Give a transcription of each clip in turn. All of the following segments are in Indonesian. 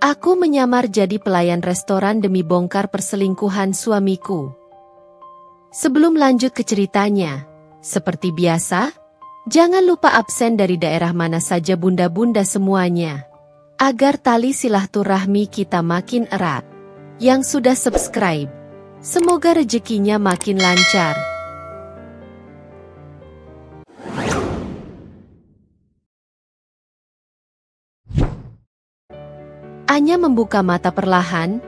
Aku menyamar jadi pelayan restoran demi bongkar perselingkuhan suamiku. Sebelum lanjut ke ceritanya, seperti biasa, jangan lupa absen dari daerah mana saja bunda-bunda semuanya, agar tali silaturahmi kita makin erat. Yang sudah subscribe, semoga rezekinya makin lancar. Anya membuka mata perlahan,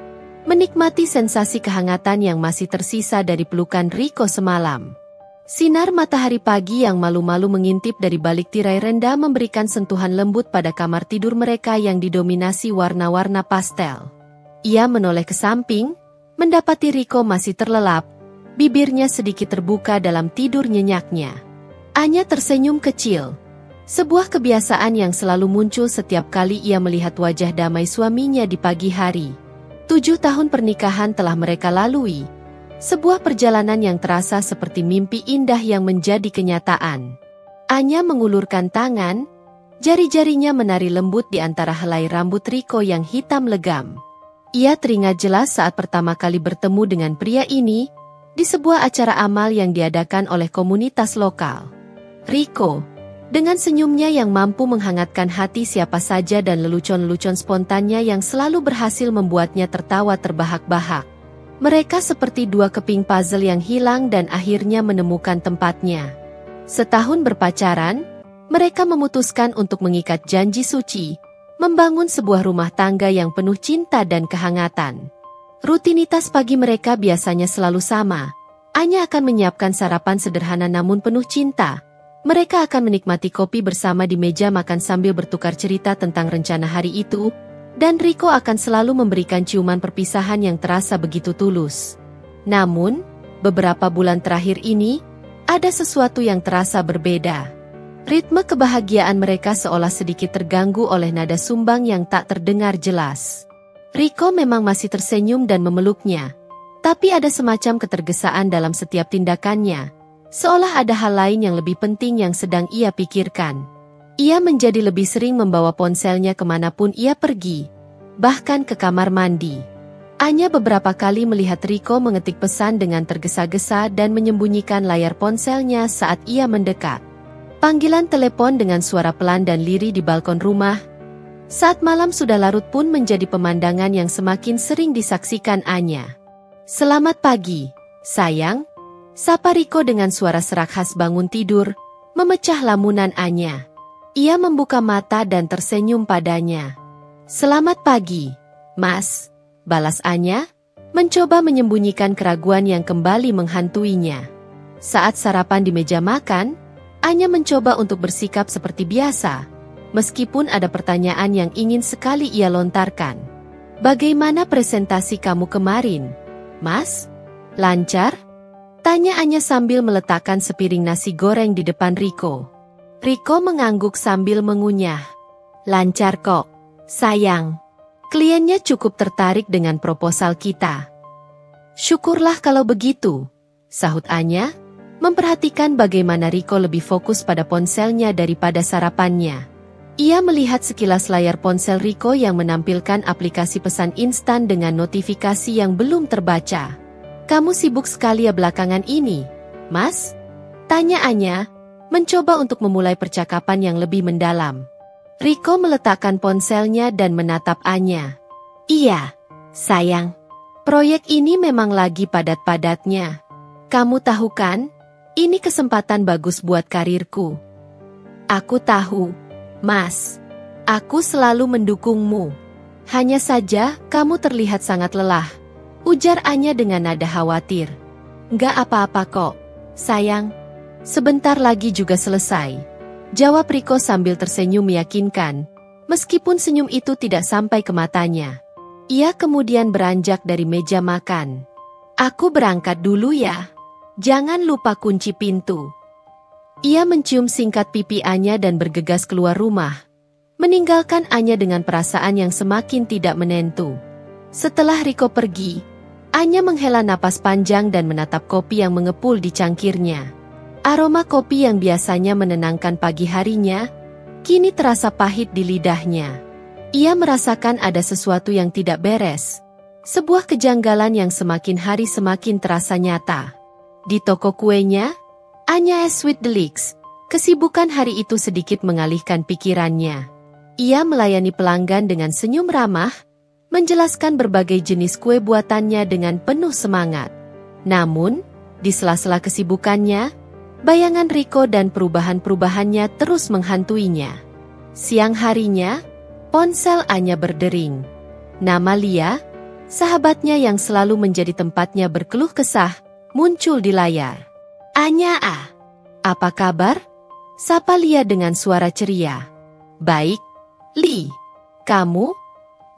menikmati sensasi kehangatan yang masih tersisa dari pelukan Riko semalam. Sinar matahari pagi yang malu-malu mengintip dari balik tirai rendah memberikan sentuhan lembut pada kamar tidur mereka yang didominasi warna-warna pastel. Ia menoleh ke samping, mendapati Riko masih terlelap, bibirnya sedikit terbuka dalam tidur nyenyaknya. Anya tersenyum kecil. Sebuah kebiasaan yang selalu muncul setiap kali ia melihat wajah damai suaminya di pagi hari. 7 tahun pernikahan telah mereka lalui. Sebuah perjalanan yang terasa seperti mimpi indah yang menjadi kenyataan. Anya mengulurkan tangan, jari-jarinya menari lembut di antara helai rambut Riko yang hitam legam. Ia teringat jelas saat pertama kali bertemu dengan pria ini, di sebuah acara amal yang diadakan oleh komunitas lokal. Riko, dengan senyumnya yang mampu menghangatkan hati siapa saja dan lelucon-lelucon spontannya yang selalu berhasil membuatnya tertawa terbahak-bahak. Mereka seperti dua keping puzzle yang hilang dan akhirnya menemukan tempatnya. Setahun berpacaran, mereka memutuskan untuk mengikat janji suci, membangun sebuah rumah tangga yang penuh cinta dan kehangatan. Rutinitas pagi mereka biasanya selalu sama. Anya akan menyiapkan sarapan sederhana namun penuh cinta. Mereka akan menikmati kopi bersama di meja makan sambil bertukar cerita tentang rencana hari itu, dan Riko akan selalu memberikan ciuman perpisahan yang terasa begitu tulus. Namun, beberapa bulan terakhir ini, ada sesuatu yang terasa berbeda. Ritme kebahagiaan mereka seolah sedikit terganggu oleh nada sumbang yang tak terdengar jelas. Riko memang masih tersenyum dan memeluknya, tapi ada semacam ketergesaan dalam setiap tindakannya. Seolah ada hal lain yang lebih penting yang sedang ia pikirkan. Ia menjadi lebih sering membawa ponselnya kemanapun ia pergi, bahkan ke kamar mandi. Anya beberapa kali melihat Riko mengetik pesan dengan tergesa-gesa dan menyembunyikan layar ponselnya saat ia mendekat. Panggilan telepon dengan suara pelan dan lirih di balkon rumah. Saat malam sudah larut pun menjadi pemandangan yang semakin sering disaksikan Anya. "Selamat pagi, sayang," sapa Riko dengan suara serak khas bangun tidur, memecah lamunan Anya. Ia membuka mata dan tersenyum padanya. "Selamat pagi, Mas," balas Anya, mencoba menyembunyikan keraguan yang kembali menghantuinya. Saat sarapan di meja makan, Anya mencoba untuk bersikap seperti biasa, meskipun ada pertanyaan yang ingin sekali ia lontarkan. "Bagaimana presentasi kamu kemarin, Mas? Lancar?" tanya Anya sambil meletakkan sepiring nasi goreng di depan Riko. Riko mengangguk sambil mengunyah. "Lancar kok, sayang. Kliennya cukup tertarik dengan proposal kita." "Syukurlah kalau begitu," sahut Anya, memperhatikan bagaimana Riko lebih fokus pada ponselnya daripada sarapannya. Ia melihat sekilas layar ponsel Riko yang menampilkan aplikasi pesan instan dengan notifikasi yang belum terbaca. "Kamu sibuk sekali ya belakangan ini, Mas?" tanya Anya, mencoba untuk memulai percakapan yang lebih mendalam. Riko meletakkan ponselnya dan menatap Anya. "Iya, sayang. Proyek ini memang lagi padat-padatnya. Kamu tahu kan, ini kesempatan bagus buat karirku." "Aku tahu, Mas. Aku selalu mendukungmu. Hanya saja, kamu terlihat sangat lelah," ujar Anya dengan nada khawatir. "Nggak apa-apa kok, sayang. Sebentar lagi juga selesai," jawab Riko sambil tersenyum meyakinkan, meskipun senyum itu tidak sampai ke matanya. Ia kemudian beranjak dari meja makan. "Aku berangkat dulu ya. Jangan lupa kunci pintu." Ia mencium singkat pipi Anya dan bergegas keluar rumah, meninggalkan Anya dengan perasaan yang semakin tidak menentu. Setelah Riko pergi, Anya menghela napas panjang dan menatap kopi yang mengepul di cangkirnya. Aroma kopi yang biasanya menenangkan pagi harinya, kini terasa pahit di lidahnya. Ia merasakan ada sesuatu yang tidak beres. Sebuah kejanggalan yang semakin hari semakin terasa nyata. Di toko kuenya, Anya Sweet Deluxe, kesibukan hari itu sedikit mengalihkan pikirannya. Ia melayani pelanggan dengan senyum ramah, menjelaskan berbagai jenis kue buatannya dengan penuh semangat. Namun, di sela-sela kesibukannya, bayangan Riko dan perubahan-perubahannya terus menghantuinya. Siang harinya, ponsel Anya berdering. Nama Lia, sahabatnya yang selalu menjadi tempatnya berkeluh kesah, muncul di layar. Anya, apa kabar? Sapa Lia dengan suara ceria. Baik, Li. Kamu?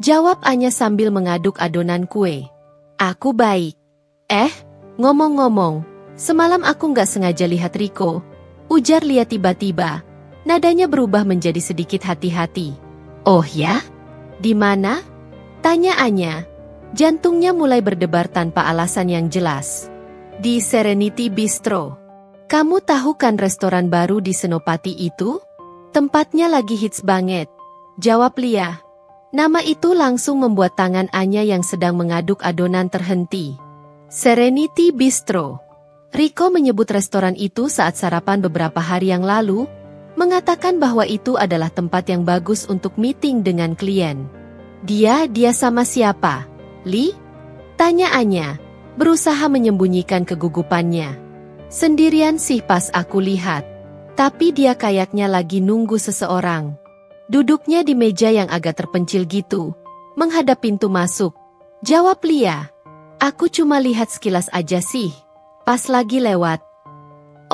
Jawab Anya sambil mengaduk adonan kue. Aku baik. Ngomong-ngomong, semalam aku nggak sengaja lihat Riko. Ujar Lia tiba-tiba. Nadanya berubah menjadi sedikit hati-hati. Oh ya? Di mana? Tanya Anya. Jantungnya mulai berdebar tanpa alasan yang jelas. Di Serenity Bistro. Kamu tahu kan restoran baru di Senopati itu? Tempatnya lagi hits banget. Jawab Lia. Nama itu langsung membuat tangan Anya yang sedang mengaduk adonan terhenti. Serenity Bistro. Riko menyebut restoran itu saat sarapan beberapa hari yang lalu, mengatakan bahwa itu adalah tempat yang bagus untuk meeting dengan klien. Dia sama siapa? Li? Tanya Anya, berusaha menyembunyikan kegugupannya. Sendirian sih pas aku lihat. Tapi dia kayaknya lagi nunggu seseorang. Duduknya di meja yang agak terpencil gitu, menghadap pintu masuk. Jawab Lia. Aku cuma lihat sekilas aja sih, pas lagi lewat.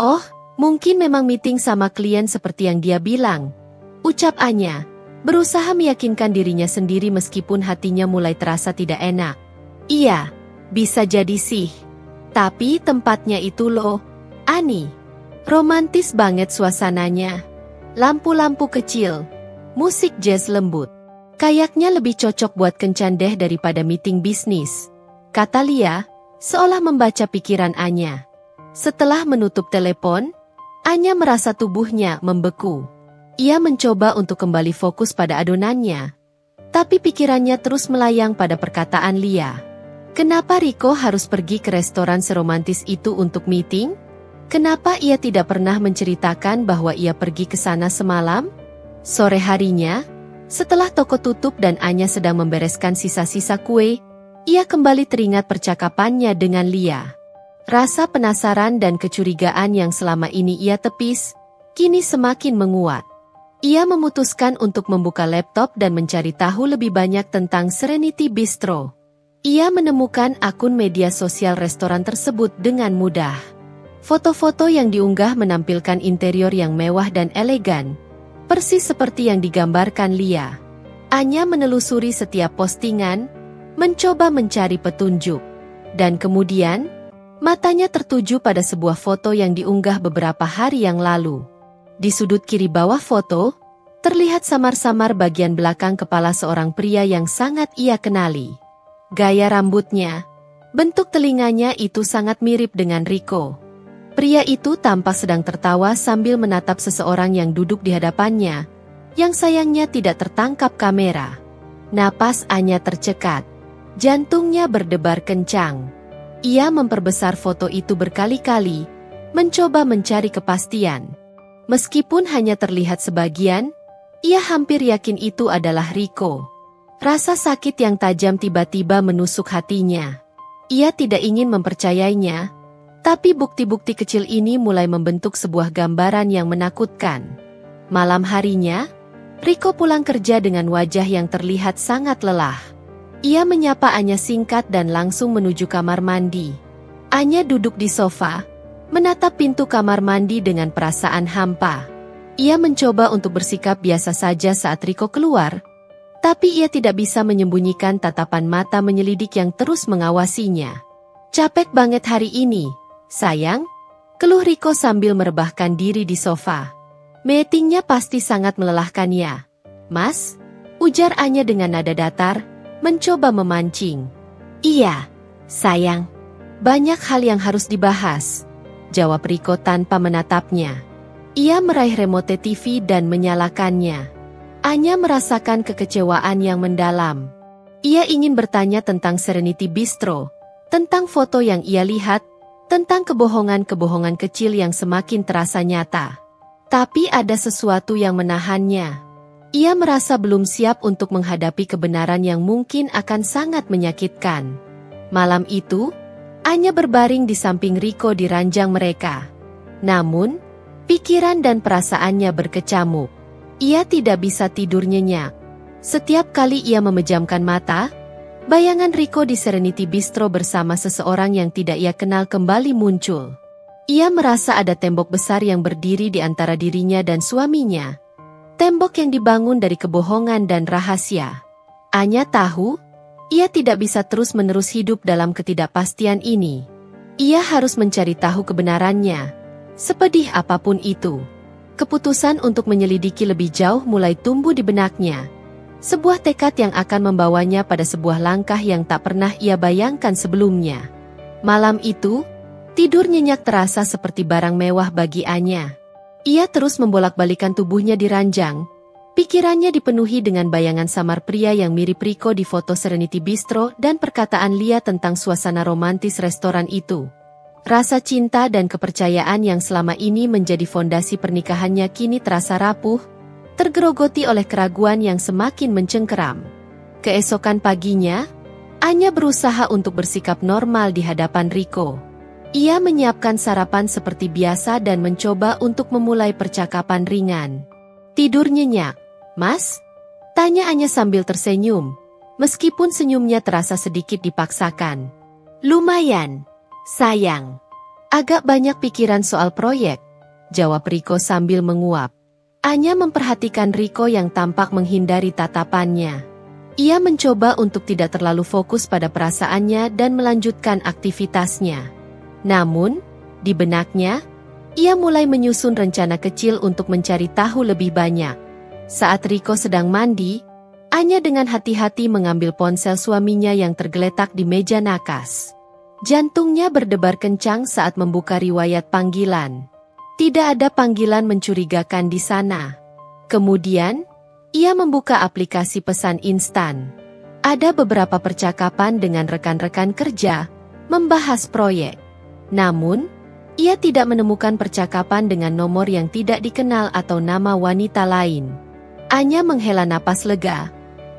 Oh, mungkin memang meeting sama klien seperti yang dia bilang. Ucap Anya, berusaha meyakinkan dirinya sendiri meskipun hatinya mulai terasa tidak enak. Iya, bisa jadi sih. Tapi tempatnya itu loh, Ani. Romantis banget suasananya. Lampu-lampu kecil, musik jazz lembut. Kayaknya lebih cocok buat kencan deh daripada meeting bisnis. Kata Lia, seolah membaca pikiran Anya. Setelah menutup telepon, Anya merasa tubuhnya membeku. Ia mencoba untuk kembali fokus pada adonannya. Tapi pikirannya terus melayang pada perkataan Lia. Kenapa Riko harus pergi ke restoran seromantis itu untuk meeting? Kenapa ia tidak pernah menceritakan bahwa ia pergi ke sana semalam? Sore harinya, setelah toko tutup dan Anya sedang membereskan sisa-sisa kue, ia kembali teringat percakapannya dengan Lia. Rasa penasaran dan kecurigaan yang selama ini ia tepis, kini semakin menguat. Ia memutuskan untuk membuka laptop dan mencari tahu lebih banyak tentang Serenity Bistro. Ia menemukan akun media sosial restoran tersebut dengan mudah. Foto-foto yang diunggah menampilkan interior yang mewah dan elegan, persis seperti yang digambarkan Lia. Anya menelusuri setiap postingan, mencoba mencari petunjuk. Dan kemudian, matanya tertuju pada sebuah foto yang diunggah beberapa hari yang lalu. Di sudut kiri bawah foto, terlihat samar-samar bagian belakang kepala seorang pria yang sangat ia kenali. Gaya rambutnya, bentuk telinganya itu sangat mirip dengan Riko. Pria itu tampak sedang tertawa sambil menatap seseorang yang duduk di hadapannya, yang sayangnya tidak tertangkap kamera. Napas Anya tercekat. Jantungnya berdebar kencang. Ia memperbesar foto itu berkali-kali, mencoba mencari kepastian. Meskipun hanya terlihat sebagian, ia hampir yakin itu adalah Riko. Rasa sakit yang tajam tiba-tiba menusuk hatinya. Ia tidak ingin mempercayainya, tapi bukti-bukti kecil ini mulai membentuk sebuah gambaran yang menakutkan. Malam harinya, Riko pulang kerja dengan wajah yang terlihat sangat lelah. Ia menyapa Anya singkat dan langsung menuju kamar mandi. Anya duduk di sofa, menatap pintu kamar mandi dengan perasaan hampa. Ia mencoba untuk bersikap biasa saja saat Riko keluar, tapi ia tidak bisa menyembunyikan tatapan mata menyelidik yang terus mengawasinya. Capek banget hari ini, sayang, keluh Riko sambil merebahkan diri di sofa. Meetingnya pasti sangat melelahkan ya, Mas? Ujar Anya dengan nada datar, mencoba memancing. Iya, sayang. Banyak hal yang harus dibahas, jawab Riko tanpa menatapnya. Ia meraih remote TV dan menyalakannya. Anya merasakan kekecewaan yang mendalam. Ia ingin bertanya tentang Serenity Bistro, tentang foto yang ia lihat, tentang kebohongan-kebohongan kecil yang semakin terasa nyata. Tapi ada sesuatu yang menahannya. Ia merasa belum siap untuk menghadapi kebenaran yang mungkin akan sangat menyakitkan. Malam itu, Anya berbaring di samping Riko di ranjang mereka. Namun, pikiran dan perasaannya berkecamuk. Ia tidak bisa tidur nyenyak. Setiap kali ia memejamkan mata, bayangan Riko di Serenity Bistro bersama seseorang yang tidak ia kenal kembali muncul. Ia merasa ada tembok besar yang berdiri di antara dirinya dan suaminya. Tembok yang dibangun dari kebohongan dan rahasia. Anya tahu, ia tidak bisa terus-menerus hidup dalam ketidakpastian ini. Ia harus mencari tahu kebenarannya. Sepedih apapun itu. Keputusan untuk menyelidiki lebih jauh mulai tumbuh di benaknya. Sebuah tekad yang akan membawanya pada sebuah langkah yang tak pernah ia bayangkan sebelumnya. Malam itu, tidur nyenyak terasa seperti barang mewah bagi Anya. Ia terus membolak-balikan tubuhnya di ranjang. Pikirannya dipenuhi dengan bayangan samar pria yang mirip Riko di foto Serenity Bistro dan perkataan Lia tentang suasana romantis restoran itu. Rasa cinta dan kepercayaan yang selama ini menjadi fondasi pernikahannya kini terasa rapuh, tergerogoti oleh keraguan yang semakin mencengkeram. Keesokan paginya, Anya berusaha untuk bersikap normal di hadapan Riko. Ia menyiapkan sarapan seperti biasa dan mencoba untuk memulai percakapan ringan. "Tidur nyenyak, Mas?" tanya Anya sambil tersenyum, meskipun senyumnya terasa sedikit dipaksakan. "Lumayan, sayang. Agak banyak pikiran soal proyek," jawab Riko sambil menguap. Anya memperhatikan Riko yang tampak menghindari tatapannya. Ia mencoba untuk tidak terlalu fokus pada perasaannya dan melanjutkan aktivitasnya. Namun, di benaknya, ia mulai menyusun rencana kecil untuk mencari tahu lebih banyak. Saat Riko sedang mandi, Anya dengan hati-hati mengambil ponsel suaminya yang tergeletak di meja nakas. Jantungnya berdebar kencang saat membuka riwayat panggilan. Tidak ada panggilan mencurigakan di sana. Kemudian, ia membuka aplikasi pesan instan. Ada beberapa percakapan dengan rekan-rekan kerja, membahas proyek. Namun, ia tidak menemukan percakapan dengan nomor yang tidak dikenal atau nama wanita lain. Anya menghela napas lega,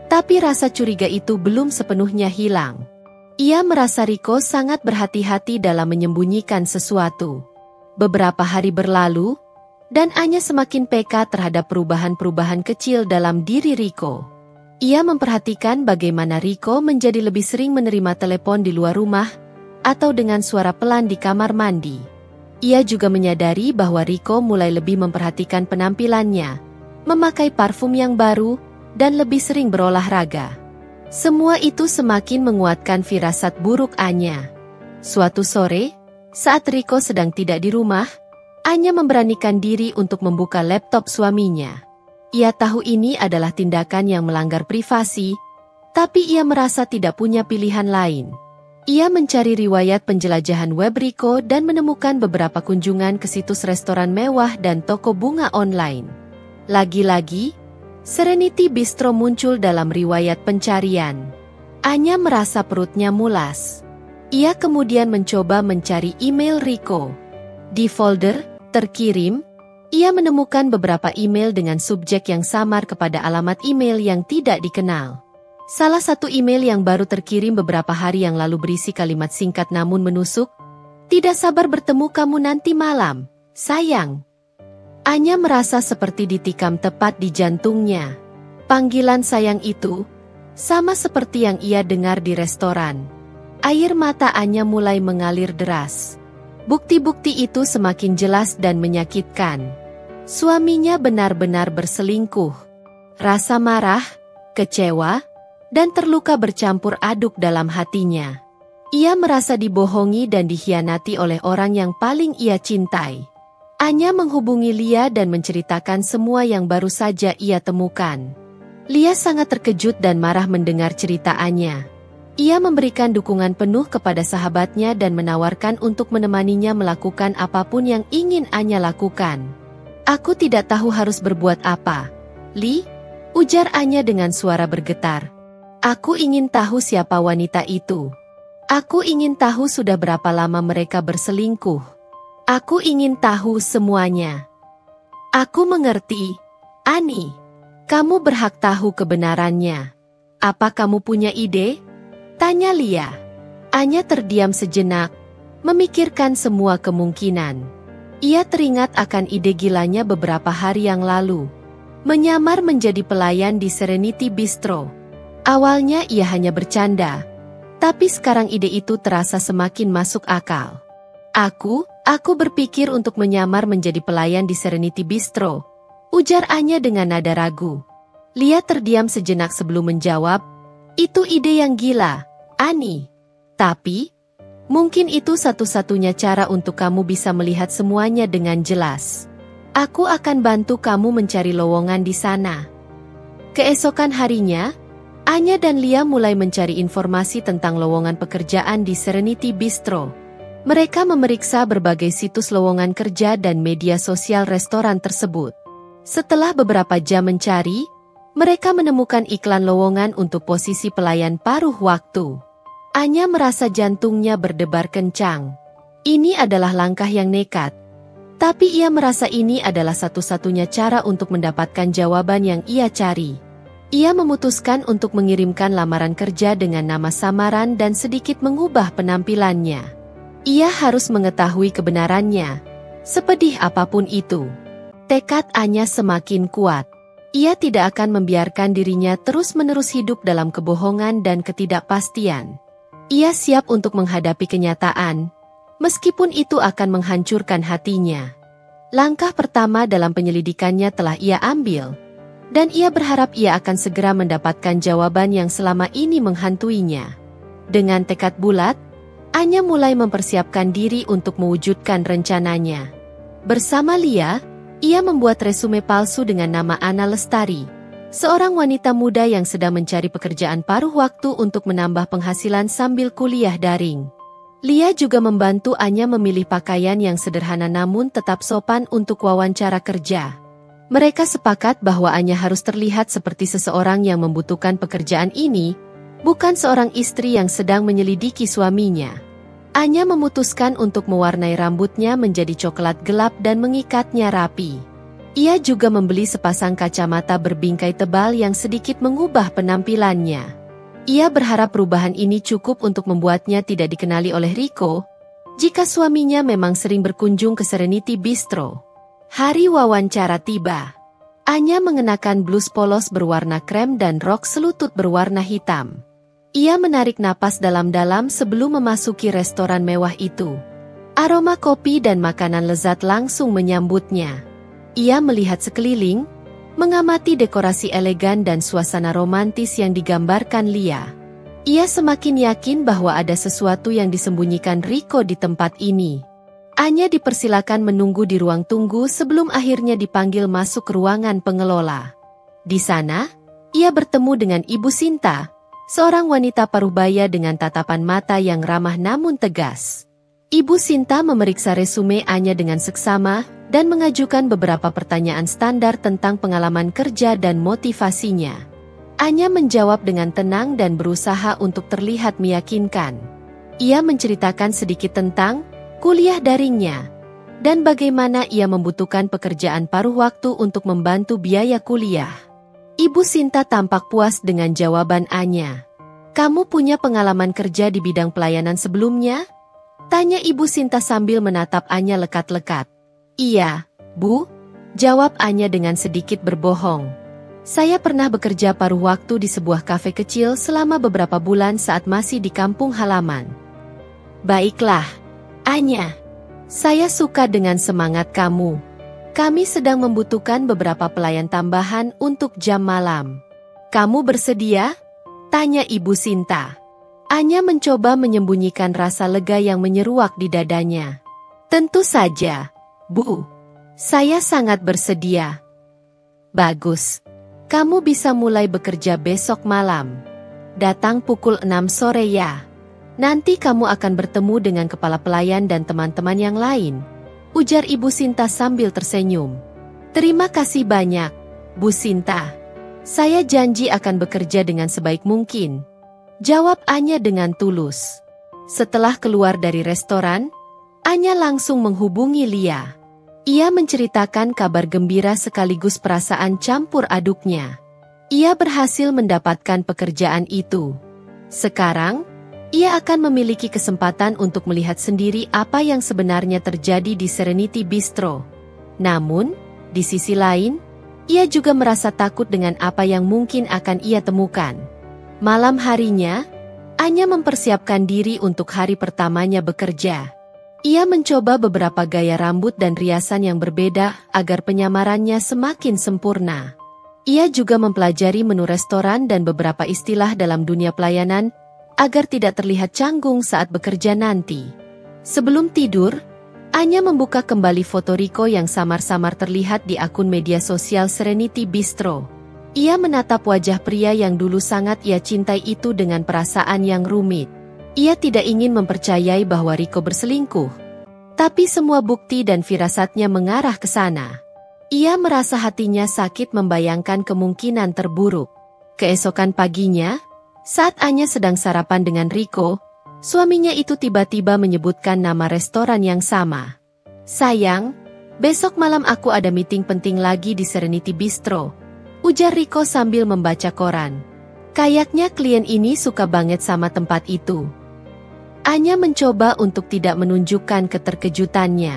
tapi rasa curiga itu belum sepenuhnya hilang. Ia merasa Riko sangat berhati-hati dalam menyembunyikan sesuatu. Beberapa hari berlalu, dan Anya semakin peka terhadap perubahan-perubahan kecil dalam diri Riko. Ia memperhatikan bagaimana Riko menjadi lebih sering menerima telepon di luar rumah, atau dengan suara pelan di kamar mandi. Ia juga menyadari bahwa Riko mulai lebih memperhatikan penampilannya, memakai parfum yang baru, dan lebih sering berolahraga. Semua itu semakin menguatkan firasat buruk Anya. Suatu sore, saat Riko sedang tidak di rumah, Anya memberanikan diri untuk membuka laptop suaminya. Ia tahu ini adalah tindakan yang melanggar privasi, tapi ia merasa tidak punya pilihan lain. Ia mencari riwayat penjelajahan web Riko dan menemukan beberapa kunjungan ke situs restoran mewah dan toko bunga online. Lagi-lagi, Serenity Bistro muncul dalam riwayat pencarian. Anya merasa perutnya mulas. Ia kemudian mencoba mencari email Riko. Di folder terkirim, ia menemukan beberapa email dengan subjek yang samar kepada alamat email yang tidak dikenal. Salah satu email yang baru terkirim beberapa hari yang lalu berisi kalimat singkat namun menusuk, "Tidak sabar bertemu kamu nanti malam, sayang." Anya merasa seperti ditikam tepat di jantungnya. Panggilan sayang itu, sama seperti yang ia dengar di restoran. Air mata Anya mulai mengalir deras. Bukti-bukti itu semakin jelas dan menyakitkan. Suaminya benar-benar berselingkuh. Rasa marah, kecewa, dan terluka bercampur aduk dalam hatinya. Ia merasa dibohongi dan dikhianati oleh orang yang paling ia cintai. Anya menghubungi Lia dan menceritakan semua yang baru saja ia temukan. Lia sangat terkejut dan marah mendengar cerita Anya. Ia memberikan dukungan penuh kepada sahabatnya dan menawarkan untuk menemaninya melakukan apapun yang ingin Anya lakukan. "Aku tidak tahu harus berbuat apa, Li," Ujar Anya dengan suara bergetar. Aku ingin tahu siapa wanita itu. Aku ingin tahu sudah berapa lama mereka berselingkuh. Aku ingin tahu semuanya. Aku mengerti, Ani. Kamu berhak tahu kebenarannya. Apa kamu punya ide? Tanya Lia. Anya terdiam sejenak, memikirkan semua kemungkinan. Ia teringat akan ide gilanya beberapa hari yang lalu. Menyamar menjadi pelayan di Serenity Bistro. Awalnya ia hanya bercanda, tapi sekarang ide itu terasa semakin masuk akal. Aku berpikir untuk menyamar menjadi pelayan di Serenity Bistro, ujar Anya dengan nada ragu. Lia terdiam sejenak sebelum menjawab, itu ide yang gila, Ani. Tapi, mungkin itu satu-satunya cara untuk kamu bisa melihat semuanya dengan jelas. Aku akan bantu kamu mencari lowongan di sana. Keesokan harinya, Anya dan Lia mulai mencari informasi tentang lowongan pekerjaan di Serenity Bistro. Mereka memeriksa berbagai situs lowongan kerja dan media sosial restoran tersebut. Setelah beberapa jam mencari, mereka menemukan iklan lowongan untuk posisi pelayan paruh waktu. Anya merasa jantungnya berdebar kencang. Ini adalah langkah yang nekat. Tapi ia merasa ini adalah satu-satunya cara untuk mendapatkan jawaban yang ia cari. Ia memutuskan untuk mengirimkan lamaran kerja dengan nama samaran dan sedikit mengubah penampilannya. Ia harus mengetahui kebenarannya, sepedih apapun itu. Tekad Anya semakin kuat. Ia tidak akan membiarkan dirinya terus-menerus hidup dalam kebohongan dan ketidakpastian. Ia siap untuk menghadapi kenyataan, meskipun itu akan menghancurkan hatinya. Langkah pertama dalam penyelidikannya telah ia ambil. Dan ia berharap ia akan segera mendapatkan jawaban yang selama ini menghantuinya. Dengan tekad bulat, Anya mulai mempersiapkan diri untuk mewujudkan rencananya. Bersama Lia, ia membuat resume palsu dengan nama Ana Lestari, seorang wanita muda yang sedang mencari pekerjaan paruh waktu untuk menambah penghasilan sambil kuliah daring. Lia juga membantu Anya memilih pakaian yang sederhana namun tetap sopan untuk wawancara kerja. Mereka sepakat bahwa Anya harus terlihat seperti seseorang yang membutuhkan pekerjaan ini, bukan seorang istri yang sedang menyelidiki suaminya. Anya memutuskan untuk mewarnai rambutnya menjadi coklat gelap dan mengikatnya rapi. Ia juga membeli sepasang kacamata berbingkai tebal yang sedikit mengubah penampilannya. Ia berharap perubahan ini cukup untuk membuatnya tidak dikenali oleh Rico, jika suaminya memang sering berkunjung ke Serenity Bistro. Hari wawancara tiba. Anya mengenakan blus polos berwarna krem dan rok selutut berwarna hitam. Ia menarik napas dalam-dalam sebelum memasuki restoran mewah itu. Aroma kopi dan makanan lezat langsung menyambutnya. Ia melihat sekeliling, mengamati dekorasi elegan dan suasana romantis yang digambarkan Lia. Ia semakin yakin bahwa ada sesuatu yang disembunyikan Rico di tempat ini. Anya dipersilakan menunggu di ruang tunggu sebelum akhirnya dipanggil masuk ke ruangan pengelola. Di sana, ia bertemu dengan Ibu Sinta, seorang wanita parubaya dengan tatapan mata yang ramah namun tegas. Ibu Sinta memeriksa resume Anya dengan seksama dan mengajukan beberapa pertanyaan standar tentang pengalaman kerja dan motivasinya. Anya menjawab dengan tenang dan berusaha untuk terlihat meyakinkan. Ia menceritakan sedikit tentang kuliah daringnya, dan bagaimana ia membutuhkan pekerjaan paruh waktu untuk membantu biaya kuliah. Ibu Sinta tampak puas dengan jawaban Anya. Kamu punya pengalaman kerja di bidang pelayanan sebelumnya? Tanya Ibu Sinta sambil menatap Anya lekat-lekat. Iya, Bu, jawab Anya dengan sedikit berbohong. Saya pernah bekerja paruh waktu di sebuah kafe kecil selama beberapa bulan saat masih di kampung halaman. Baiklah, Anya, saya suka dengan semangat kamu. Kami sedang membutuhkan beberapa pelayan tambahan untuk jam malam. Kamu bersedia? Tanya Ibu Sinta. Anya mencoba menyembunyikan rasa lega yang menyeruak di dadanya. Tentu saja, Bu. Saya sangat bersedia. Bagus. Kamu bisa mulai bekerja besok malam. Datang pukul 6 sore ya. Nanti kamu akan bertemu dengan kepala pelayan dan teman-teman yang lain, ujar Ibu Sinta sambil tersenyum. Terima kasih banyak, Bu Sinta. Saya janji akan bekerja dengan sebaik mungkin, jawab Anya dengan tulus. Setelah keluar dari restoran, Anya langsung menghubungi Lia. Ia menceritakan kabar gembira sekaligus perasaan campur aduknya. Ia berhasil mendapatkan pekerjaan itu. Sekarang, ia akan memiliki kesempatan untuk melihat sendiri apa yang sebenarnya terjadi di Serenity Bistro. Namun, di sisi lain, ia juga merasa takut dengan apa yang mungkin akan ia temukan. Malam harinya, Anya mempersiapkan diri untuk hari pertamanya bekerja. Ia mencoba beberapa gaya rambut dan riasan yang berbeda agar penyamarannya semakin sempurna. Ia juga mempelajari menu restoran dan beberapa istilah dalam dunia pelayanan agar tidak terlihat canggung saat bekerja nanti. Sebelum tidur, Anya membuka kembali foto Rico yang samar-samar terlihat di akun media sosial Serenity Bistro. Ia menatap wajah pria yang dulu sangat ia cintai itu dengan perasaan yang rumit. Ia tidak ingin mempercayai bahwa Rico berselingkuh. Tapi semua bukti dan firasatnya mengarah ke sana. Ia merasa hatinya sakit membayangkan kemungkinan terburuk. Keesokan paginya, saat Anya sedang sarapan dengan Rico, suaminya itu tiba-tiba menyebutkan nama restoran yang sama. "Sayang, besok malam aku ada meeting penting lagi di Serenity Bistro," ujar Rico sambil membaca koran. Kayaknya klien ini suka banget sama tempat itu. Anya mencoba untuk tidak menunjukkan keterkejutannya.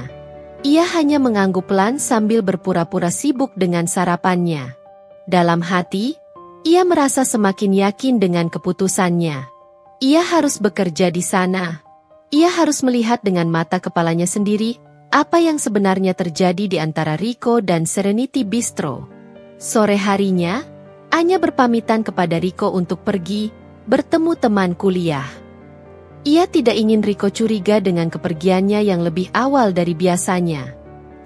Ia hanya mengangguk pelan sambil berpura-pura sibuk dengan sarapannya. Dalam hati, ia merasa semakin yakin dengan keputusannya. Ia harus bekerja di sana. Ia harus melihat dengan mata kepalanya sendiri apa yang sebenarnya terjadi di antara Rico dan Serenity Bistro. Sore harinya, Anya berpamitan kepada Rico untuk pergi bertemu teman kuliah. Ia tidak ingin Rico curiga dengan kepergiannya yang lebih awal dari biasanya.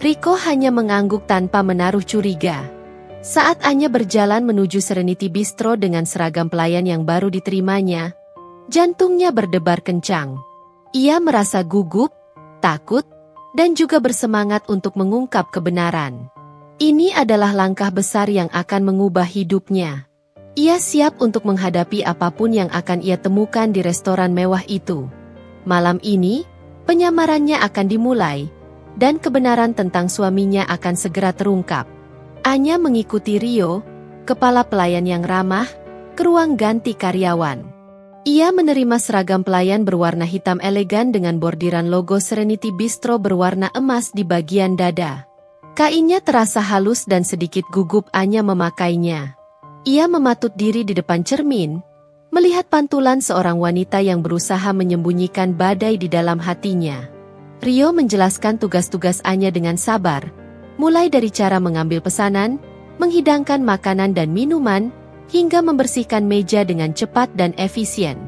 Rico hanya mengangguk tanpa menaruh curiga. Saat Anya berjalan menuju Serenity Bistro dengan seragam pelayan yang baru diterimanya, jantungnya berdebar kencang. Ia merasa gugup, takut, dan juga bersemangat untuk mengungkap kebenaran. Ini adalah langkah besar yang akan mengubah hidupnya. Ia siap untuk menghadapi apapun yang akan ia temukan di restoran mewah itu. Malam ini, penyamarannya akan dimulai, dan kebenaran tentang suaminya akan segera terungkap. Anya mengikuti Rio, kepala pelayan yang ramah, ke ruang ganti karyawan. Ia menerima seragam pelayan berwarna hitam elegan dengan bordiran logo Serenity Bistro berwarna emas di bagian dada. Kainnya terasa halus dan sedikit gugup Anya memakainya. Ia mematut diri di depan cermin, melihat pantulan seorang wanita yang berusaha menyembunyikan badai di dalam hatinya. Rio menjelaskan tugas-tugas Anya dengan sabar, mulai dari cara mengambil pesanan, menghidangkan makanan dan minuman, hingga membersihkan meja dengan cepat dan efisien.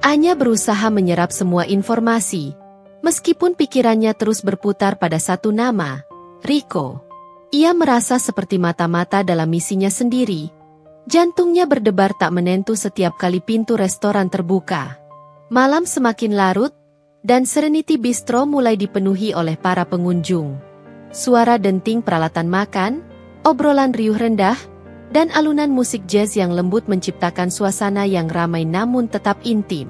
Anya berusaha menyerap semua informasi, meskipun pikirannya terus berputar pada satu nama, Rico. Ia merasa seperti mata-mata dalam misinya sendiri. Jantungnya berdebar tak menentu setiap kali pintu restoran terbuka. Malam semakin larut, dan Serenity Bistro mulai dipenuhi oleh para pengunjung. Suara denting peralatan makan, obrolan riuh rendah, dan alunan musik jazz yang lembut menciptakan suasana yang ramai namun tetap intim.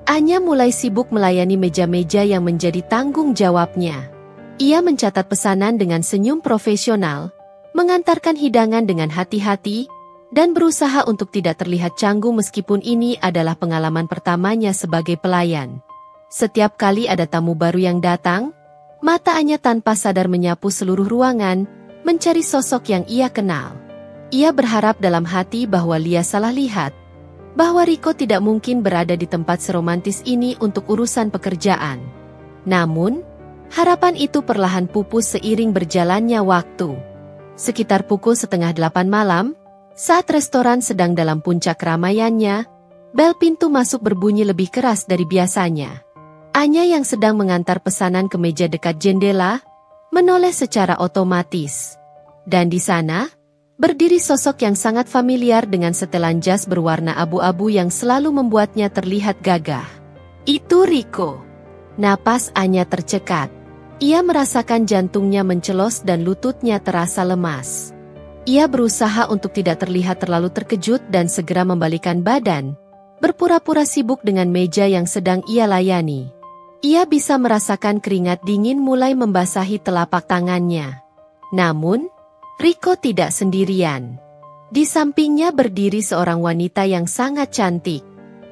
Anya mulai sibuk melayani meja-meja yang menjadi tanggung jawabnya. Ia mencatat pesanan dengan senyum profesional, mengantarkan hidangan dengan hati-hati, dan berusaha untuk tidak terlihat canggung meskipun ini adalah pengalaman pertamanya sebagai pelayan. Setiap kali ada tamu baru yang datang, mata Anya tanpa sadar menyapu seluruh ruangan, mencari sosok yang ia kenal. Ia berharap dalam hati bahwa Lia salah lihat, bahwa Rico tidak mungkin berada di tempat seromantis ini untuk urusan pekerjaan. Namun, harapan itu perlahan pupus seiring berjalannya waktu. Sekitar pukul 7:30 malam, saat restoran sedang dalam puncak keramaiannya, bel pintu masuk berbunyi lebih keras dari biasanya. Anya yang sedang mengantar pesanan ke meja dekat jendela, menoleh secara otomatis. Dan di sana, berdiri sosok yang sangat familiar dengan setelan jas berwarna abu-abu yang selalu membuatnya terlihat gagah. Itu Rico. Napas Anya tercekat. Ia merasakan jantungnya mencelos dan lututnya terasa lemas. Ia berusaha untuk tidak terlihat terlalu terkejut dan segera membalikkan badan, berpura-pura sibuk dengan meja yang sedang ia layani. Ia bisa merasakan keringat dingin mulai membasahi telapak tangannya. Namun, Rico tidak sendirian. Di sampingnya berdiri seorang wanita yang sangat cantik.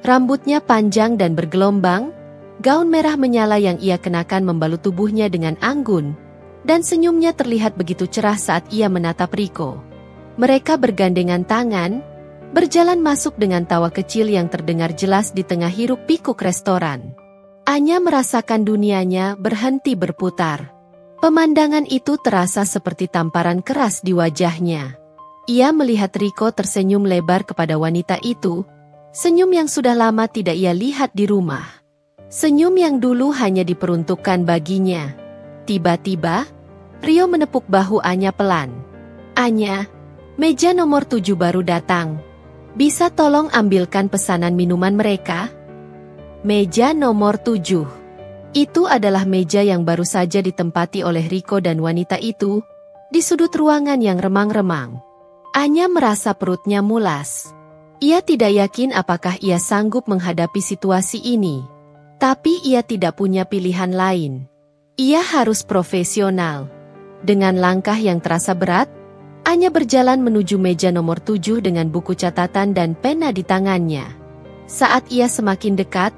Rambutnya panjang dan bergelombang, gaun merah menyala yang ia kenakan membalut tubuhnya dengan anggun, dan senyumnya terlihat begitu cerah saat ia menatap Rico. Mereka bergandengan tangan, berjalan masuk dengan tawa kecil yang terdengar jelas di tengah hiruk-pikuk restoran. Anya merasakan dunianya berhenti berputar. Pemandangan itu terasa seperti tamparan keras di wajahnya. Ia melihat Rico tersenyum lebar kepada wanita itu, senyum yang sudah lama tidak ia lihat di rumah. Senyum yang dulu hanya diperuntukkan baginya. Tiba-tiba, Rio menepuk bahu Anya pelan. Anya, meja nomor 7 baru datang. Bisa tolong ambilkan pesanan minuman mereka? Meja nomor 7. Itu adalah meja yang baru saja ditempati oleh Rico dan wanita itu, di sudut ruangan yang remang-remang. Anya merasa perutnya mulas. Ia tidak yakin apakah ia sanggup menghadapi situasi ini. Tapi ia tidak punya pilihan lain. Ia harus profesional. Dengan langkah yang terasa berat, Anya berjalan menuju meja nomor 7 dengan buku catatan dan pena di tangannya. Saat ia semakin dekat,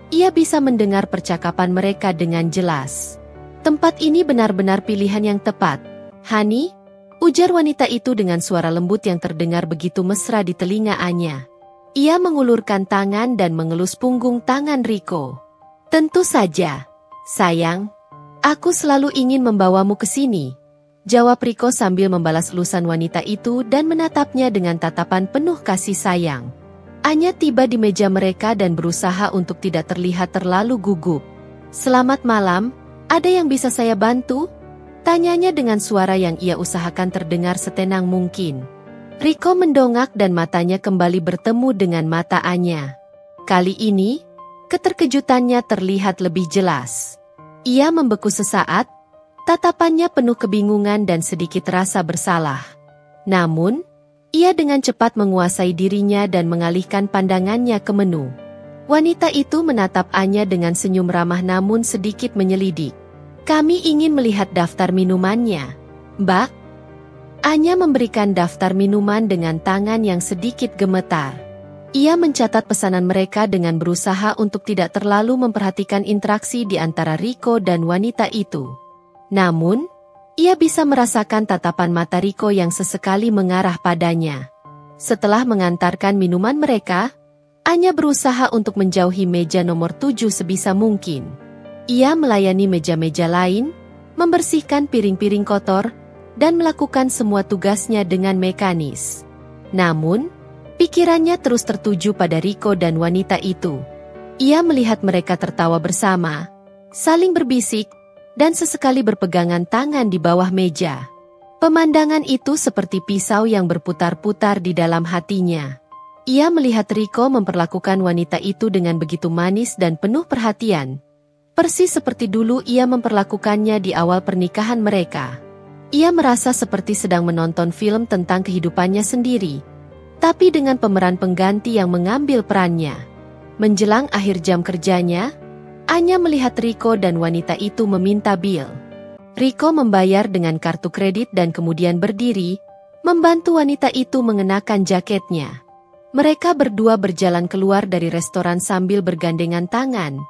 ia bisa mendengar percakapan mereka dengan jelas. Tempat ini benar-benar pilihan yang tepat. Hani, ujar wanita itu dengan suara lembut yang terdengar begitu mesra di telinga Anya. Ia mengulurkan tangan dan mengelus punggung tangan Rico. Tentu saja, sayang. Aku selalu ingin membawamu ke sini, jawab Rico sambil membalas elusan wanita itu dan menatapnya dengan tatapan penuh kasih sayang. Anya tiba di meja mereka dan berusaha untuk tidak terlihat terlalu gugup. Selamat malam, ada yang bisa saya bantu? Tanyanya dengan suara yang ia usahakan terdengar setenang mungkin. Rico mendongak dan matanya kembali bertemu dengan mata Anya. Kali ini, keterkejutannya terlihat lebih jelas. Ia membeku sesaat, tatapannya penuh kebingungan dan sedikit rasa bersalah. Namun, ia dengan cepat menguasai dirinya dan mengalihkan pandangannya ke menu. Wanita itu menatap Anya dengan senyum ramah namun sedikit menyelidik. Kami ingin melihat daftar minumannya, Mbak. Anya memberikan daftar minuman dengan tangan yang sedikit gemetar. Ia mencatat pesanan mereka dengan berusaha untuk tidak terlalu memperhatikan interaksi di antara Rico dan wanita itu. Namun, ia bisa merasakan tatapan mata Rico yang sesekali mengarah padanya. Setelah mengantarkan minuman mereka, Anya berusaha untuk menjauhi meja nomor 7 sebisa mungkin. Ia melayani meja-meja lain, membersihkan piring-piring kotor, dan melakukan semua tugasnya dengan mekanis. Namun, pikirannya terus tertuju pada Rico dan wanita itu. Ia melihat mereka tertawa bersama, saling berbisik, dan sesekali berpegangan tangan di bawah meja. Pemandangan itu seperti pisau yang berputar-putar di dalam hatinya. Ia melihat Rico memperlakukan wanita itu dengan begitu manis dan penuh perhatian. Persis seperti dulu ia memperlakukannya di awal pernikahan mereka. Ia merasa seperti sedang menonton film tentang kehidupannya sendiri, tapi dengan pemeran pengganti yang mengambil perannya. Menjelang akhir jam kerjanya, Anya melihat Rico dan wanita itu meminta bil. Rico membayar dengan kartu kredit dan kemudian berdiri, membantu wanita itu mengenakan jaketnya. Mereka berdua berjalan keluar dari restoran sambil bergandengan tangan,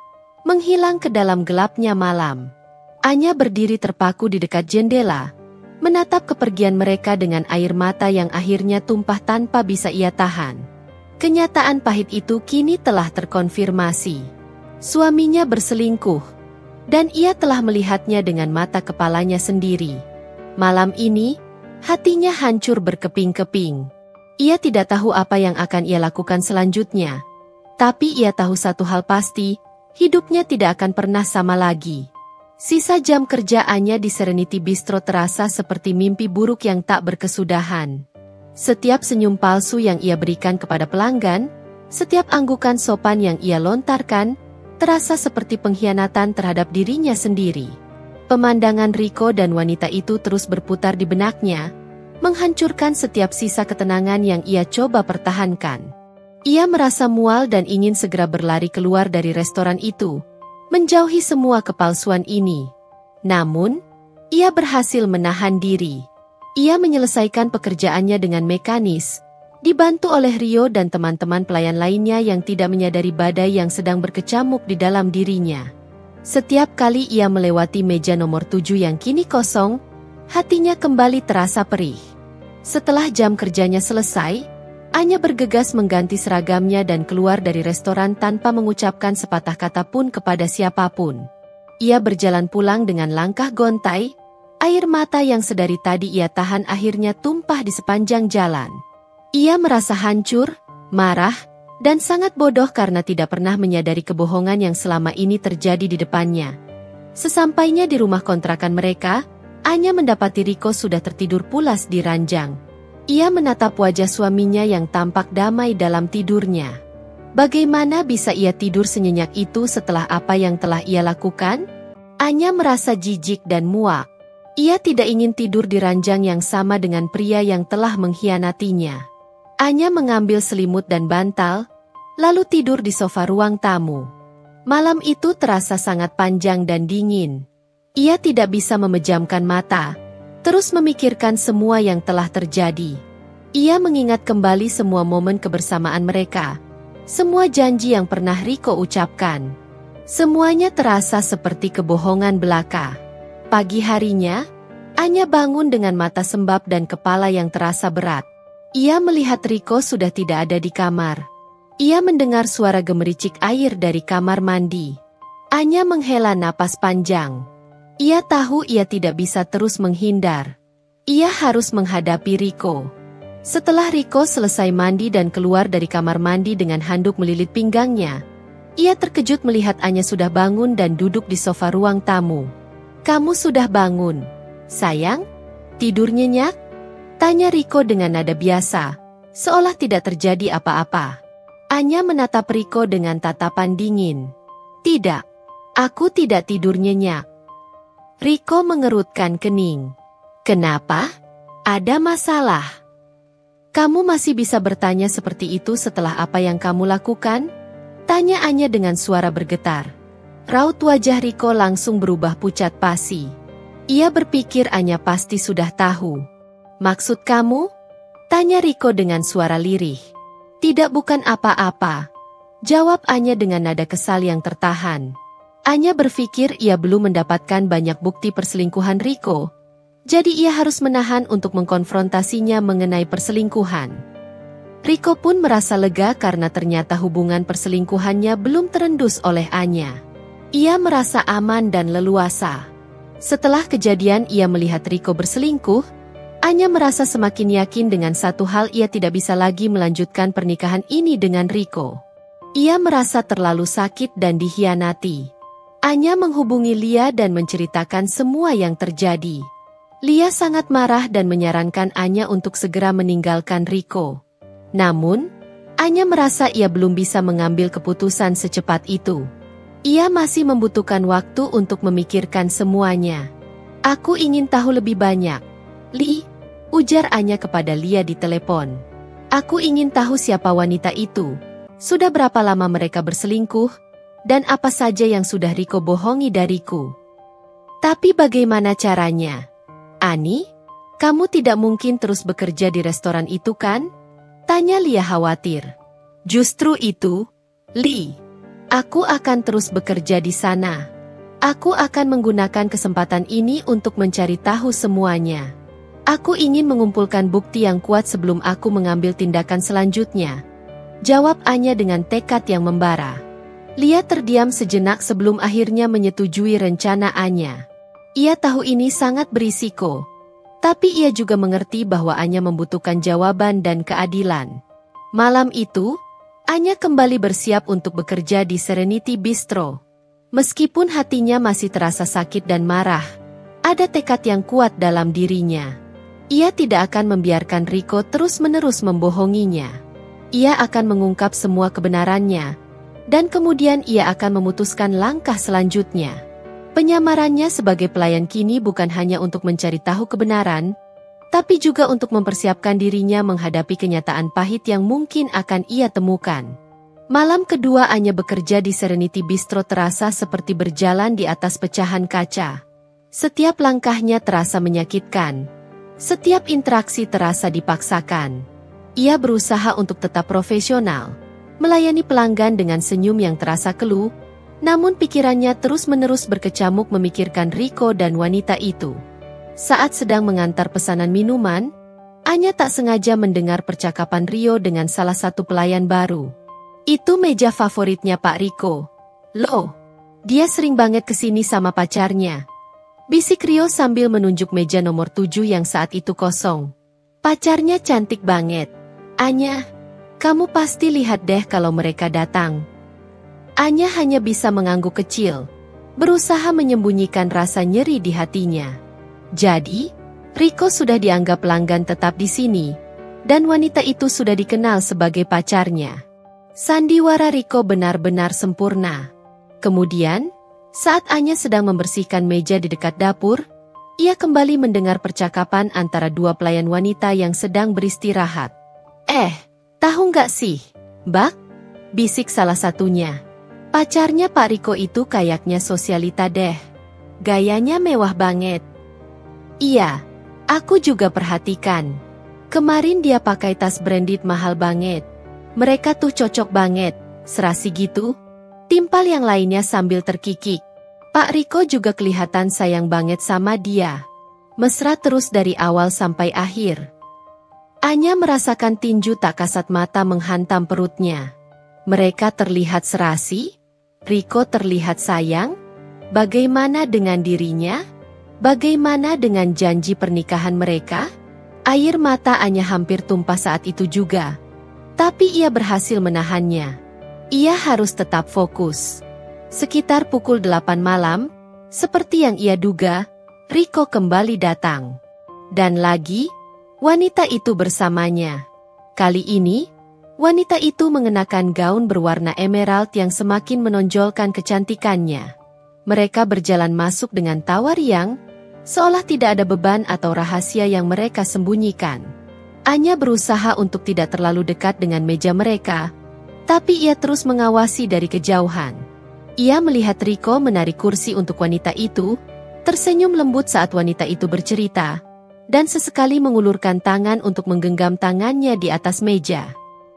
menghilang ke dalam gelapnya malam. Anya berdiri terpaku di dekat jendela, menatap kepergian mereka dengan air mata yang akhirnya tumpah tanpa bisa ia tahan. Kenyataan pahit itu kini telah terkonfirmasi. Suaminya berselingkuh, dan ia telah melihatnya dengan mata kepalanya sendiri. Malam ini, hatinya hancur berkeping-keping. Ia tidak tahu apa yang akan ia lakukan selanjutnya. Tapi ia tahu satu hal pasti, hidupnya tidak akan pernah sama lagi. Sisa jam kerjaannya di Serenity Bistro terasa seperti mimpi buruk yang tak berkesudahan. Setiap senyum palsu yang ia berikan kepada pelanggan, setiap anggukan sopan yang ia lontarkan, terasa seperti pengkhianatan terhadap dirinya sendiri. Pemandangan Rico dan wanita itu terus berputar di benaknya, menghancurkan setiap sisa ketenangan yang ia coba pertahankan. Ia merasa mual dan ingin segera berlari keluar dari restoran itu, menjauhi semua kepalsuan ini. Namun, ia berhasil menahan diri. Ia menyelesaikan pekerjaannya dengan mekanis, dibantu oleh Rio dan teman-teman pelayan lainnya yang tidak menyadari badai yang sedang berkecamuk di dalam dirinya. Setiap kali ia melewati meja nomor 7 yang kini kosong, hatinya kembali terasa perih. Setelah jam kerjanya selesai, Anya bergegas mengganti seragamnya dan keluar dari restoran tanpa mengucapkan sepatah kata pun kepada siapapun. Ia berjalan pulang dengan langkah gontai, air mata yang sedari tadi ia tahan akhirnya tumpah di sepanjang jalan. Ia merasa hancur, marah, dan sangat bodoh karena tidak pernah menyadari kebohongan yang selama ini terjadi di depannya. Sesampainya di rumah kontrakan mereka, Anya mendapati Riko sudah tertidur pulas di ranjang. Ia menatap wajah suaminya yang tampak damai dalam tidurnya. Bagaimana bisa ia tidur senyenyak itu setelah apa yang telah ia lakukan? Anya merasa jijik dan muak. Ia tidak ingin tidur di ranjang yang sama dengan pria yang telah mengkhianatinya. Anya mengambil selimut dan bantal, lalu tidur di sofa ruang tamu. Malam itu terasa sangat panjang dan dingin. Ia tidak bisa memejamkan mata, terus memikirkan semua yang telah terjadi. Ia mengingat kembali semua momen kebersamaan mereka, semua janji yang pernah Riko ucapkan. Semuanya terasa seperti kebohongan belaka. Pagi harinya, Anya bangun dengan mata sembab dan kepala yang terasa berat. Ia melihat Riko sudah tidak ada di kamar. Ia mendengar suara gemericik air dari kamar mandi. Anya menghela napas panjang. Ia tahu ia tidak bisa terus menghindar. Ia harus menghadapi Riko. Setelah Riko selesai mandi dan keluar dari kamar mandi dengan handuk melilit pinggangnya, ia terkejut melihat Anya sudah bangun dan duduk di sofa ruang tamu. "Kamu sudah bangun, sayang? Tidur nyenyak?" tanya Riko dengan nada biasa, seolah tidak terjadi apa-apa. Anya menatap Riko dengan tatapan dingin. "Tidak, aku tidak tidur nyenyak." Riko mengerutkan kening. "Kenapa? Ada masalah?" "Kamu masih bisa bertanya seperti itu setelah apa yang kamu lakukan?" tanya Anya dengan suara bergetar. Raut wajah Riko langsung berubah pucat pasi. Ia berpikir Anya pasti sudah tahu. "Maksud kamu?" tanya Riko dengan suara lirih. "Tidak, bukan apa-apa," jawab Anya dengan nada kesal yang tertahan. Anya berpikir ia belum mendapatkan banyak bukti perselingkuhan Riko, jadi ia harus menahan untuk mengkonfrontasinya mengenai perselingkuhan. Riko pun merasa lega karena ternyata hubungan perselingkuhannya belum terendus oleh Anya. Ia merasa aman dan leluasa. Setelah kejadian ia melihat Riko berselingkuh, Anya merasa semakin yakin dengan satu hal, ia tidak bisa lagi melanjutkan pernikahan ini dengan Riko. Ia merasa terlalu sakit dan dikhianati. Anya menghubungi Lia dan menceritakan semua yang terjadi. Lia sangat marah dan menyarankan Anya untuk segera meninggalkan Riko. Namun, Anya merasa ia belum bisa mengambil keputusan secepat itu. Ia masih membutuhkan waktu untuk memikirkan semuanya. "Aku ingin tahu lebih banyak, Li," ujar Anya kepada Lia di telepon. "Aku ingin tahu siapa wanita itu, sudah berapa lama mereka berselingkuh, dan apa saja yang sudah Riko bohongi dariku." "Tapi bagaimana caranya? Ani, kamu tidak mungkin terus bekerja di restoran itu kan?" tanya Lia khawatir. "Justru itu, Li. Aku akan terus bekerja di sana. Aku akan menggunakan kesempatan ini untuk mencari tahu semuanya. Aku ingin mengumpulkan bukti yang kuat sebelum aku mengambil tindakan selanjutnya," jawab Anya dengan tekad yang membara. Lia terdiam sejenak sebelum akhirnya menyetujui rencana Anya. Ia tahu ini sangat berisiko, tapi ia juga mengerti bahwa Anya membutuhkan jawaban dan keadilan. Malam itu, Anya kembali bersiap untuk bekerja di Serenity Bistro. Meskipun hatinya masih terasa sakit dan marah, ada tekad yang kuat dalam dirinya. Ia tidak akan membiarkan Riko terus-menerus membohonginya. Ia akan mengungkap semua kebenarannya, dan kemudian ia akan memutuskan langkah selanjutnya. Penyamarannya sebagai pelayan kini bukan hanya untuk mencari tahu kebenaran, tapi juga untuk mempersiapkan dirinya menghadapi kenyataan pahit yang mungkin akan ia temukan. Malam kedua Anya bekerja di Serenity Bistro terasa seperti berjalan di atas pecahan kaca. Setiap langkahnya terasa menyakitkan. Setiap interaksi terasa dipaksakan. Ia berusaha untuk tetap profesional, melayani pelanggan dengan senyum yang terasa keluh, namun pikirannya terus-menerus berkecamuk memikirkan Rico dan wanita itu. Saat sedang mengantar pesanan minuman, Anya tak sengaja mendengar percakapan Rio dengan salah satu pelayan baru. Itu meja favoritnya Pak Rico. Loh, dia sering banget kesini sama pacarnya. Bisik Rio sambil menunjuk meja nomor 7 yang saat itu kosong. Pacarnya cantik banget. Anya, kamu pasti lihat deh kalau mereka datang. Anya hanya bisa mengangguk kecil, berusaha menyembunyikan rasa nyeri di hatinya. Jadi, Rico sudah dianggap pelanggan tetap di sini, dan wanita itu sudah dikenal sebagai pacarnya. Sandiwara Rico benar-benar sempurna. Kemudian, saat Anya sedang membersihkan meja di dekat dapur, ia kembali mendengar percakapan antara dua pelayan wanita yang sedang beristirahat. Tahu nggak sih, Mbak? Bisik salah satunya. Pacarnya Pak Rico itu kayaknya sosialita deh. Gayanya mewah banget. Iya, aku juga perhatikan. Kemarin dia pakai tas branded mahal banget. Mereka tuh cocok banget, serasi gitu. Timpal yang lainnya sambil terkikik. Pak Rico juga kelihatan sayang banget sama dia. Mesra terus dari awal sampai akhir. Anya merasakan tinju tak kasat mata menghantam perutnya. Mereka terlihat serasi, Rico terlihat sayang. Bagaimana dengan dirinya? Bagaimana dengan janji pernikahan mereka? Air mata Anya hampir tumpah saat itu juga. Tapi ia berhasil menahannya. Ia harus tetap fokus. Sekitar pukul 8 malam, seperti yang ia duga, Rico kembali datang. Dan lagi, wanita itu bersamanya. Kali ini, wanita itu mengenakan gaun berwarna emerald yang semakin menonjolkan kecantikannya. Mereka berjalan masuk dengan tawa riang, seolah tidak ada beban atau rahasia yang mereka sembunyikan. Anya berusaha untuk tidak terlalu dekat dengan meja mereka, tapi ia terus mengawasi dari kejauhan. Ia melihat Rico menarik kursi untuk wanita itu, tersenyum lembut saat wanita itu bercerita, dan sesekali mengulurkan tangan untuk menggenggam tangannya di atas meja.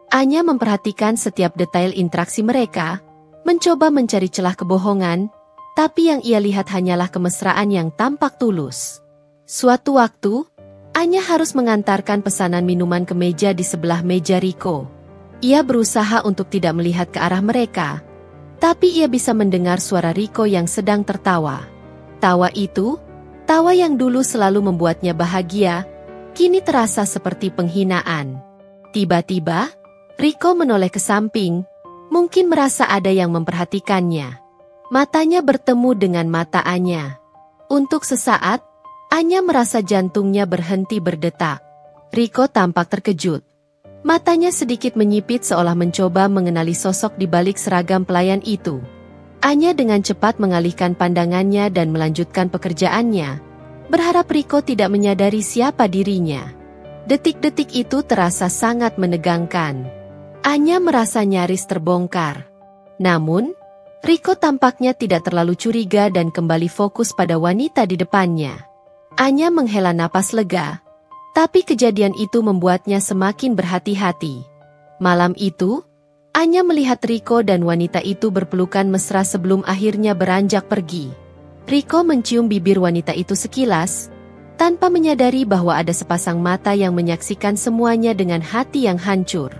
Anya memperhatikan setiap detail interaksi mereka, mencoba mencari celah kebohongan, tapi yang ia lihat hanyalah kemesraan yang tampak tulus. Suatu waktu, Anya harus mengantarkan pesanan minuman ke meja di sebelah meja Rico. Ia berusaha untuk tidak melihat ke arah mereka, tapi ia bisa mendengar suara Rico yang sedang tertawa. Tawa itu, tawa yang dulu selalu membuatnya bahagia, kini terasa seperti penghinaan. Tiba-tiba, Rico menoleh ke samping, mungkin merasa ada yang memperhatikannya. Matanya bertemu dengan mata Anya. Untuk sesaat, Anya merasa jantungnya berhenti berdetak. Rico tampak terkejut. Matanya sedikit menyipit seolah mencoba mengenali sosok di balik seragam pelayan itu. Anya dengan cepat mengalihkan pandangannya dan melanjutkan pekerjaannya, berharap Rico tidak menyadari siapa dirinya. Detik-detik itu terasa sangat menegangkan. Anya merasa nyaris terbongkar. Namun, Rico tampaknya tidak terlalu curiga dan kembali fokus pada wanita di depannya. Anya menghela napas lega, tapi kejadian itu membuatnya semakin berhati-hati. Malam itu, Anya melihat Rico dan wanita itu berpelukan mesra sebelum akhirnya beranjak pergi. Rico mencium bibir wanita itu sekilas, tanpa menyadari bahwa ada sepasang mata yang menyaksikan semuanya dengan hati yang hancur.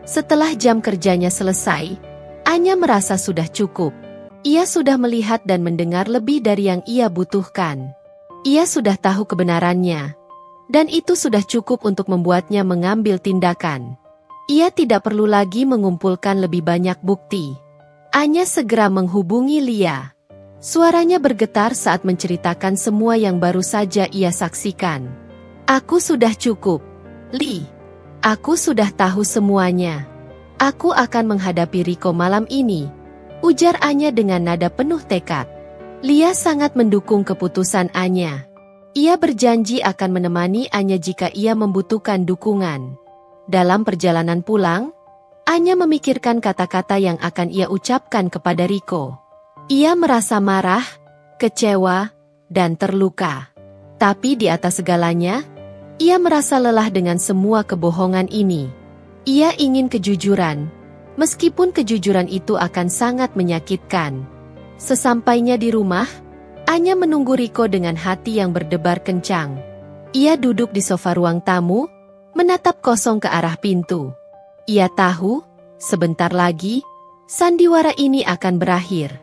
Setelah jam kerjanya selesai, Anya merasa sudah cukup. Ia sudah melihat dan mendengar lebih dari yang ia butuhkan. Ia sudah tahu kebenarannya, dan itu sudah cukup untuk membuatnya mengambil tindakan. Ia tidak perlu lagi mengumpulkan lebih banyak bukti. Anya segera menghubungi Lia. Suaranya bergetar saat menceritakan semua yang baru saja ia saksikan. Aku sudah cukup, Li. Aku sudah tahu semuanya. Aku akan menghadapi Rico malam ini, ujar Anya dengan nada penuh tekad. Lia sangat mendukung keputusan Anya. Ia berjanji akan menemani Anya jika ia membutuhkan dukungan. Dalam perjalanan pulang, Anya memikirkan kata-kata yang akan ia ucapkan kepada Riko. Ia merasa marah, kecewa, dan terluka. Tapi di atas segalanya, ia merasa lelah dengan semua kebohongan ini. Ia ingin kejujuran, meskipun kejujuran itu akan sangat menyakitkan. Sesampainya di rumah, Anya menunggu Riko dengan hati yang berdebar kencang. Ia duduk di sofa ruang tamu, menatap kosong ke arah pintu. Ia tahu, sebentar lagi, sandiwara ini akan berakhir.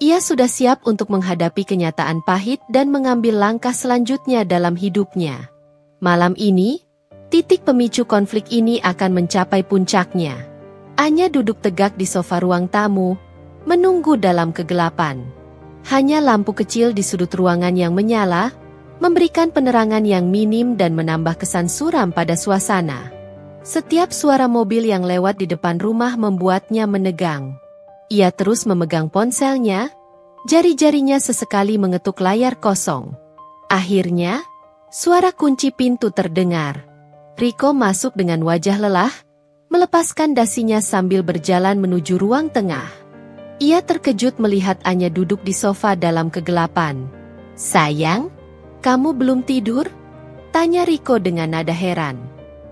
Ia sudah siap untuk menghadapi kenyataan pahit dan mengambil langkah selanjutnya dalam hidupnya. Malam ini, titik pemicu konflik ini akan mencapai puncaknya. Anya duduk tegak di sofa ruang tamu, menunggu dalam kegelapan. Hanya lampu kecil di sudut ruangan yang menyala, memberikan penerangan yang minim dan menambah kesan suram pada suasana. Setiap suara mobil yang lewat di depan rumah membuatnya menegang. Ia terus memegang ponselnya, jari-jarinya sesekali mengetuk layar kosong. Akhirnya, suara kunci pintu terdengar. Riko masuk dengan wajah lelah, melepaskan dasinya sambil berjalan menuju ruang tengah. Ia terkejut melihat Anya duduk di sofa dalam kegelapan. "Sayang, kamu belum tidur?" tanya Riko dengan nada heran.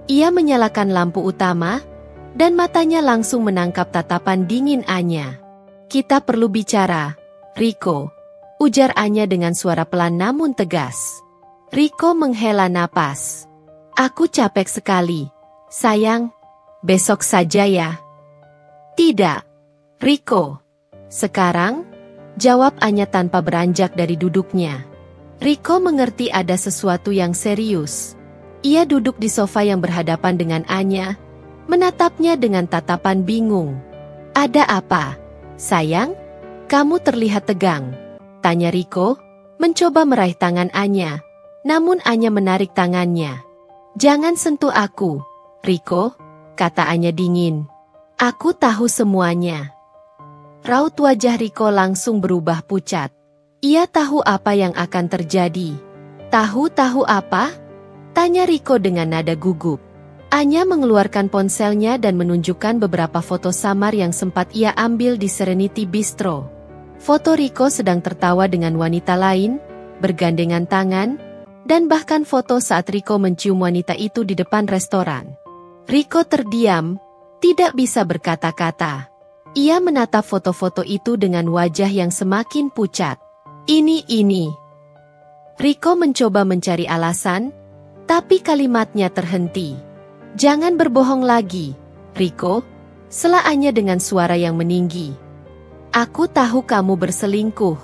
Ia menyalakan lampu utama, dan matanya langsung menangkap tatapan dingin Anya. "Kita perlu bicara, Riko," ujar Anya dengan suara pelan namun tegas. Riko menghela napas. "Aku capek sekali. Sayang, besok saja ya." "Tidak, Riko. Sekarang," jawab Anya tanpa beranjak dari duduknya. Riko mengerti ada sesuatu yang serius. Ia duduk di sofa yang berhadapan dengan Anya, menatapnya dengan tatapan bingung. "Ada apa, sayang? Kamu terlihat tegang," tanya Riko, mencoba meraih tangan Anya. Namun Anya menarik tangannya. "Jangan sentuh aku, Riko," kata Anya dingin. "Aku tahu semuanya." Raut wajah Riko langsung berubah pucat. Ia tahu apa yang akan terjadi. "Tahu apa?" tanya Riko dengan nada gugup. Anya mengeluarkan ponselnya dan menunjukkan beberapa foto samar yang sempat ia ambil di Serenity Bistro. Foto Riko sedang tertawa dengan wanita lain, bergandengan tangan, dan bahkan foto saat Riko mencium wanita itu di depan restoran. Riko terdiam, tidak bisa berkata-kata. Ia menatap foto-foto itu dengan wajah yang semakin pucat. Ini. Riko mencoba mencari alasan, tapi kalimatnya terhenti. "Jangan berbohong lagi, Riko," sela Anya dengan suara yang meninggi. "Aku tahu kamu berselingkuh.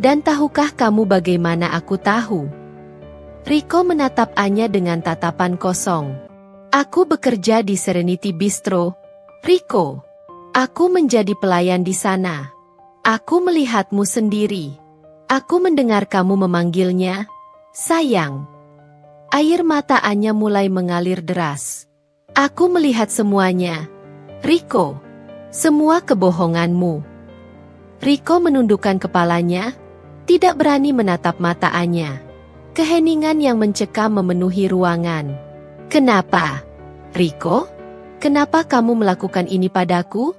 Dan tahukah kamu bagaimana aku tahu?" Riko menatap Anya dengan tatapan kosong. "Aku bekerja di Serenity Bistro, Riko. Aku menjadi pelayan di sana. Aku melihatmu sendiri. Aku mendengar kamu memanggilnya, sayang." Air mata Anya mulai mengalir deras. "Aku melihat semuanya, Riko. Semua kebohonganmu." Riko menundukkan kepalanya, tidak berani menatap mata Anya. Keheningan yang mencekam memenuhi ruangan. "Kenapa, Riko? Kenapa kamu melakukan ini padaku?"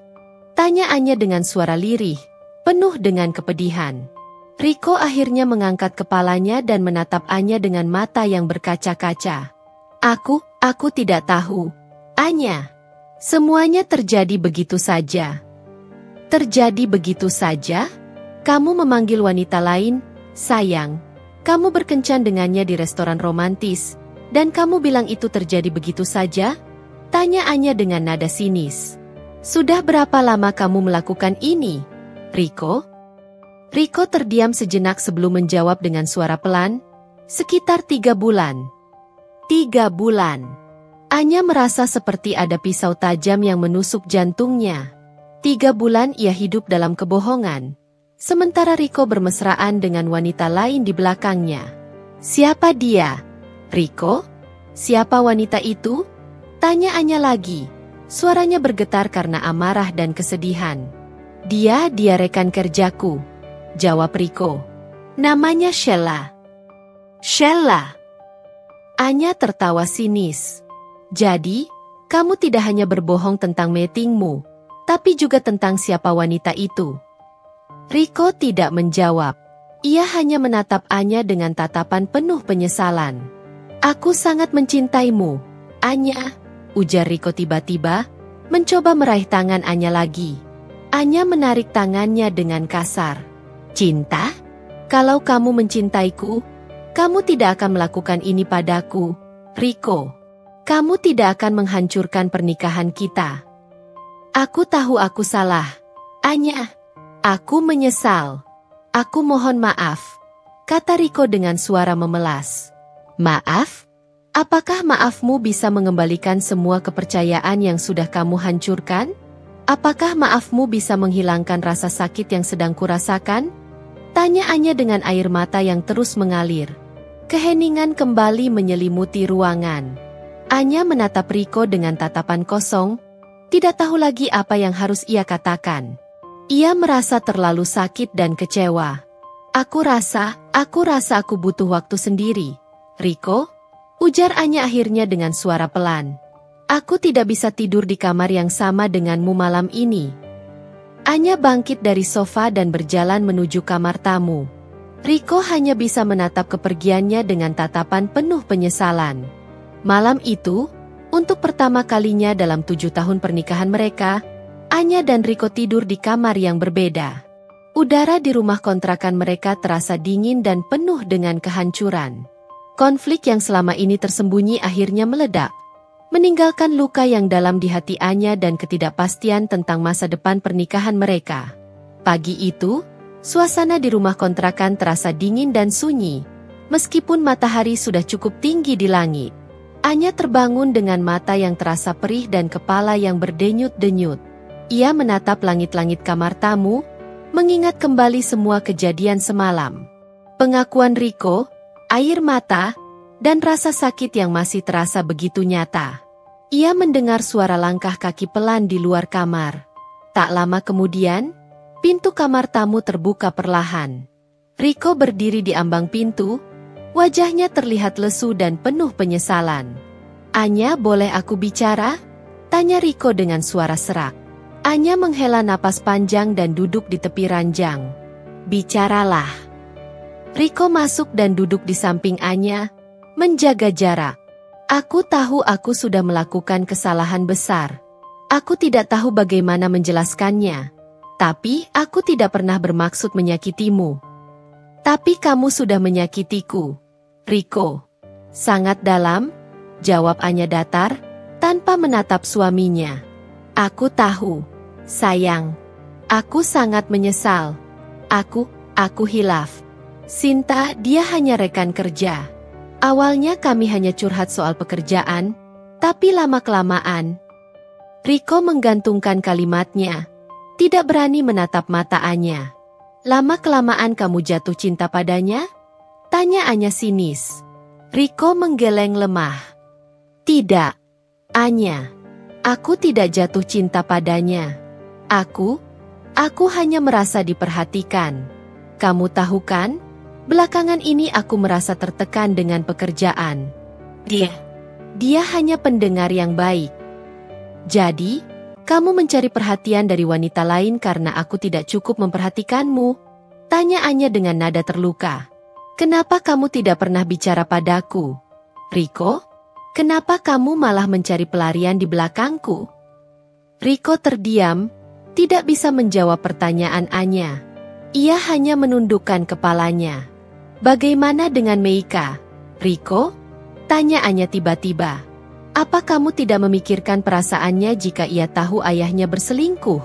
tanya Anya dengan suara lirih, penuh dengan kepedihan. Riko akhirnya mengangkat kepalanya dan menatap Anya dengan mata yang berkaca-kaca. Aku tidak tahu, Anya. Semuanya terjadi begitu saja." "Terjadi begitu saja? Kamu memanggil wanita lain, sayang. Kamu berkencan dengannya di restoran romantis, dan kamu bilang itu terjadi begitu saja?" tanya Anya dengan nada sinis. "Sudah berapa lama kamu melakukan ini, Riko?" Riko terdiam sejenak sebelum menjawab dengan suara pelan, "Sekitar 3 bulan. 3 bulan. Anya merasa seperti ada pisau tajam yang menusuk jantungnya. 3 bulan ia hidup dalam kebohongan. Sementara Riko bermesraan dengan wanita lain di belakangnya. "Siapa dia, Riko? Siapa wanita itu?" tanya Anya lagi. Suaranya bergetar karena amarah dan kesedihan. Dia rekan kerjaku," jawab Riko. "Namanya Sheila." Sheila. Anya tertawa sinis. Jadi, kamu tidak hanya berbohong tentang meetingmu, tapi juga tentang siapa wanita itu. Rico tidak menjawab. Ia hanya menatap Anya dengan tatapan penuh penyesalan. Aku sangat mencintaimu, Anya, ujar Rico tiba-tiba, mencoba meraih tangan Anya lagi. Anya menarik tangannya dengan kasar. Cinta? Kalau kamu mencintaiku, kamu tidak akan melakukan ini padaku, Rico. Kamu tidak akan menghancurkan pernikahan kita. Aku tahu aku salah, Anya. Aku menyesal. Aku mohon maaf, kata Rico dengan suara memelas. Maaf? Apakah maafmu bisa mengembalikan semua kepercayaan yang sudah kamu hancurkan? Apakah maafmu bisa menghilangkan rasa sakit yang sedang kurasakan? Tanya Anya dengan air mata yang terus mengalir. Keheningan kembali menyelimuti ruangan. Anya menatap Rico dengan tatapan kosong, tidak tahu lagi apa yang harus ia katakan. Ia merasa terlalu sakit dan kecewa. Aku rasa aku butuh waktu sendiri, Rico, ujar Anya akhirnya dengan suara pelan. Aku tidak bisa tidur di kamar yang sama denganmu malam ini. Anya bangkit dari sofa dan berjalan menuju kamar tamu. Rico hanya bisa menatap kepergiannya dengan tatapan penuh penyesalan. Malam itu, untuk pertama kalinya dalam 7 tahun pernikahan mereka, Anya dan Rico tidur di kamar yang berbeda. Udara di rumah kontrakan mereka terasa dingin dan penuh dengan kehancuran. Konflik yang selama ini tersembunyi akhirnya meledak, meninggalkan luka yang dalam di hati Anya dan ketidakpastian tentang masa depan pernikahan mereka. Pagi itu, suasana di rumah kontrakan terasa dingin dan sunyi, meskipun matahari sudah cukup tinggi di langit. Anya terbangun dengan mata yang terasa perih dan kepala yang berdenyut-denyut. Ia menatap langit-langit kamar tamu, mengingat kembali semua kejadian semalam. Pengakuan Rico, air mata, dan rasa sakit yang masih terasa begitu nyata. Ia mendengar suara langkah kaki pelan di luar kamar. Tak lama kemudian, pintu kamar tamu terbuka perlahan. Rico berdiri di ambang pintu, wajahnya terlihat lesu dan penuh penyesalan. Anya, boleh aku bicara? Tanya Rico dengan suara serak. Anya menghela napas panjang dan duduk di tepi ranjang. Bicaralah. Rico masuk dan duduk di samping Anya, menjaga jarak. Aku tahu aku sudah melakukan kesalahan besar. Aku tidak tahu bagaimana menjelaskannya. Tapi, aku tidak pernah bermaksud menyakitimu. Tapi kamu sudah menyakitiku, Rico. Sangat dalam, jawab Anya datar, tanpa menatap suaminya. Aku tahu, sayang. Aku sangat menyesal. Aku hilaf. Sinta, dia hanya rekan kerja. Awalnya kami hanya curhat soal pekerjaan, tapi lama-kelamaan. Rico menggantungkan kalimatnya. Tidak berani menatap mata Anya. Lama-kelamaan kamu jatuh cinta padanya? Tanya Anya sinis. Rico menggeleng lemah. Tidak, Anya. Aku tidak jatuh cinta padanya. Aku hanya merasa diperhatikan. Kamu tahu kan? Belakangan ini aku merasa tertekan dengan pekerjaan. Dia hanya pendengar yang baik. Jadi, kamu mencari perhatian dari wanita lain karena aku tidak cukup memperhatikanmu? Tanya Anya dengan nada terluka. Kenapa kamu tidak pernah bicara padaku? Rico, kenapa kamu malah mencari pelarian di belakangku? Rico terdiam, tidak bisa menjawab pertanyaan Anya. Ia hanya menundukkan kepalanya. Bagaimana dengan Meika, Rico? Tanya Anya tiba-tiba. Apa kamu tidak memikirkan perasaannya jika ia tahu ayahnya berselingkuh?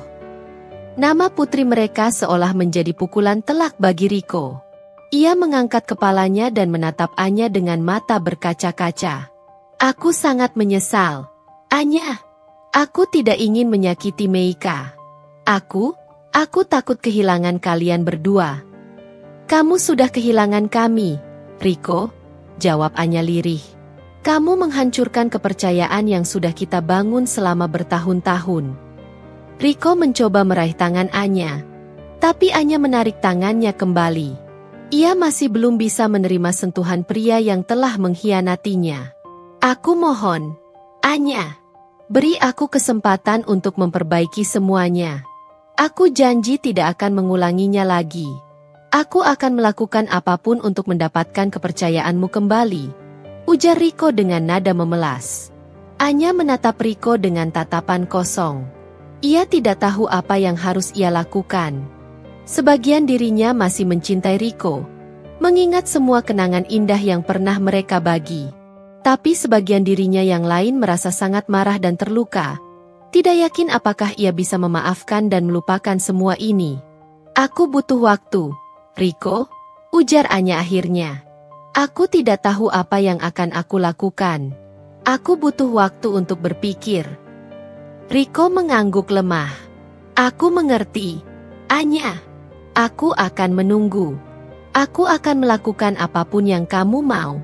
Nama putri mereka seolah menjadi pukulan telak bagi Rico. Ia mengangkat kepalanya dan menatap Anya dengan mata berkaca-kaca. Aku sangat menyesal. Anya, aku tidak ingin menyakiti Meika. Aku takut kehilangan kalian berdua. Kamu sudah kehilangan kami, Rico, jawab Anya lirih. Kamu menghancurkan kepercayaan yang sudah kita bangun selama bertahun-tahun. Rico mencoba meraih tangan Anya, tapi Anya menarik tangannya kembali. Ia masih belum bisa menerima sentuhan pria yang telah mengkhianatinya. Aku mohon, Anya, beri aku kesempatan untuk memperbaiki semuanya. Aku janji tidak akan mengulanginya lagi. Aku akan melakukan apapun untuk mendapatkan kepercayaanmu kembali, ujar Riko dengan nada memelas. Anya menatap Riko dengan tatapan kosong. Ia tidak tahu apa yang harus ia lakukan. Sebagian dirinya masih mencintai Riko, mengingat semua kenangan indah yang pernah mereka bagi. Tapi sebagian dirinya yang lain merasa sangat marah dan terluka. Tidak yakin apakah ia bisa memaafkan dan melupakan semua ini. Aku butuh waktu, Riko, ujar Anya akhirnya. Aku tidak tahu apa yang akan aku lakukan. Aku butuh waktu untuk berpikir. Riko mengangguk lemah. Aku mengerti, Anya. Aku akan menunggu. Aku akan melakukan apapun yang kamu mau.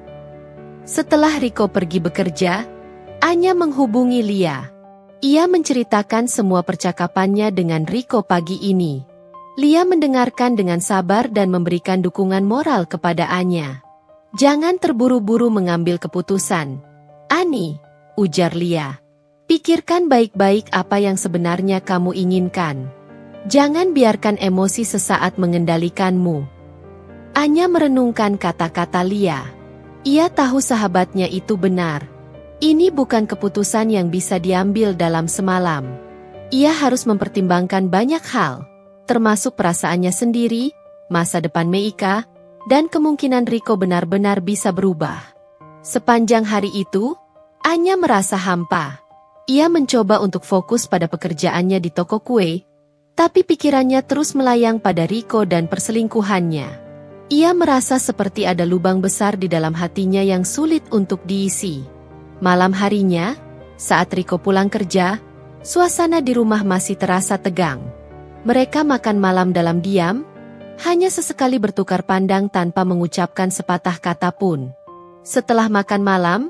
Setelah Riko pergi bekerja, Anya menghubungi Lia. Ia menceritakan semua percakapannya dengan Riko pagi ini. Lia mendengarkan dengan sabar dan memberikan dukungan moral kepada Anya. Jangan terburu-buru mengambil keputusan, Ani, ujar Lia. Pikirkan baik-baik apa yang sebenarnya kamu inginkan. Jangan biarkan emosi sesaat mengendalikanmu. Anya merenungkan kata-kata Lia. Ia tahu sahabatnya itu benar. Ini bukan keputusan yang bisa diambil dalam semalam. Ia harus mempertimbangkan banyak hal, termasuk perasaannya sendiri, masa depan Meika, dan kemungkinan Riko benar-benar bisa berubah. Sepanjang hari itu, Anya merasa hampa. Ia mencoba untuk fokus pada pekerjaannya di toko kue, tapi pikirannya terus melayang pada Riko dan perselingkuhannya. Ia merasa seperti ada lubang besar di dalam hatinya yang sulit untuk diisi. Malam harinya, saat Riko pulang kerja, suasana di rumah masih terasa tegang. Mereka makan malam dalam diam, hanya sesekali bertukar pandang tanpa mengucapkan sepatah kata pun. Setelah makan malam,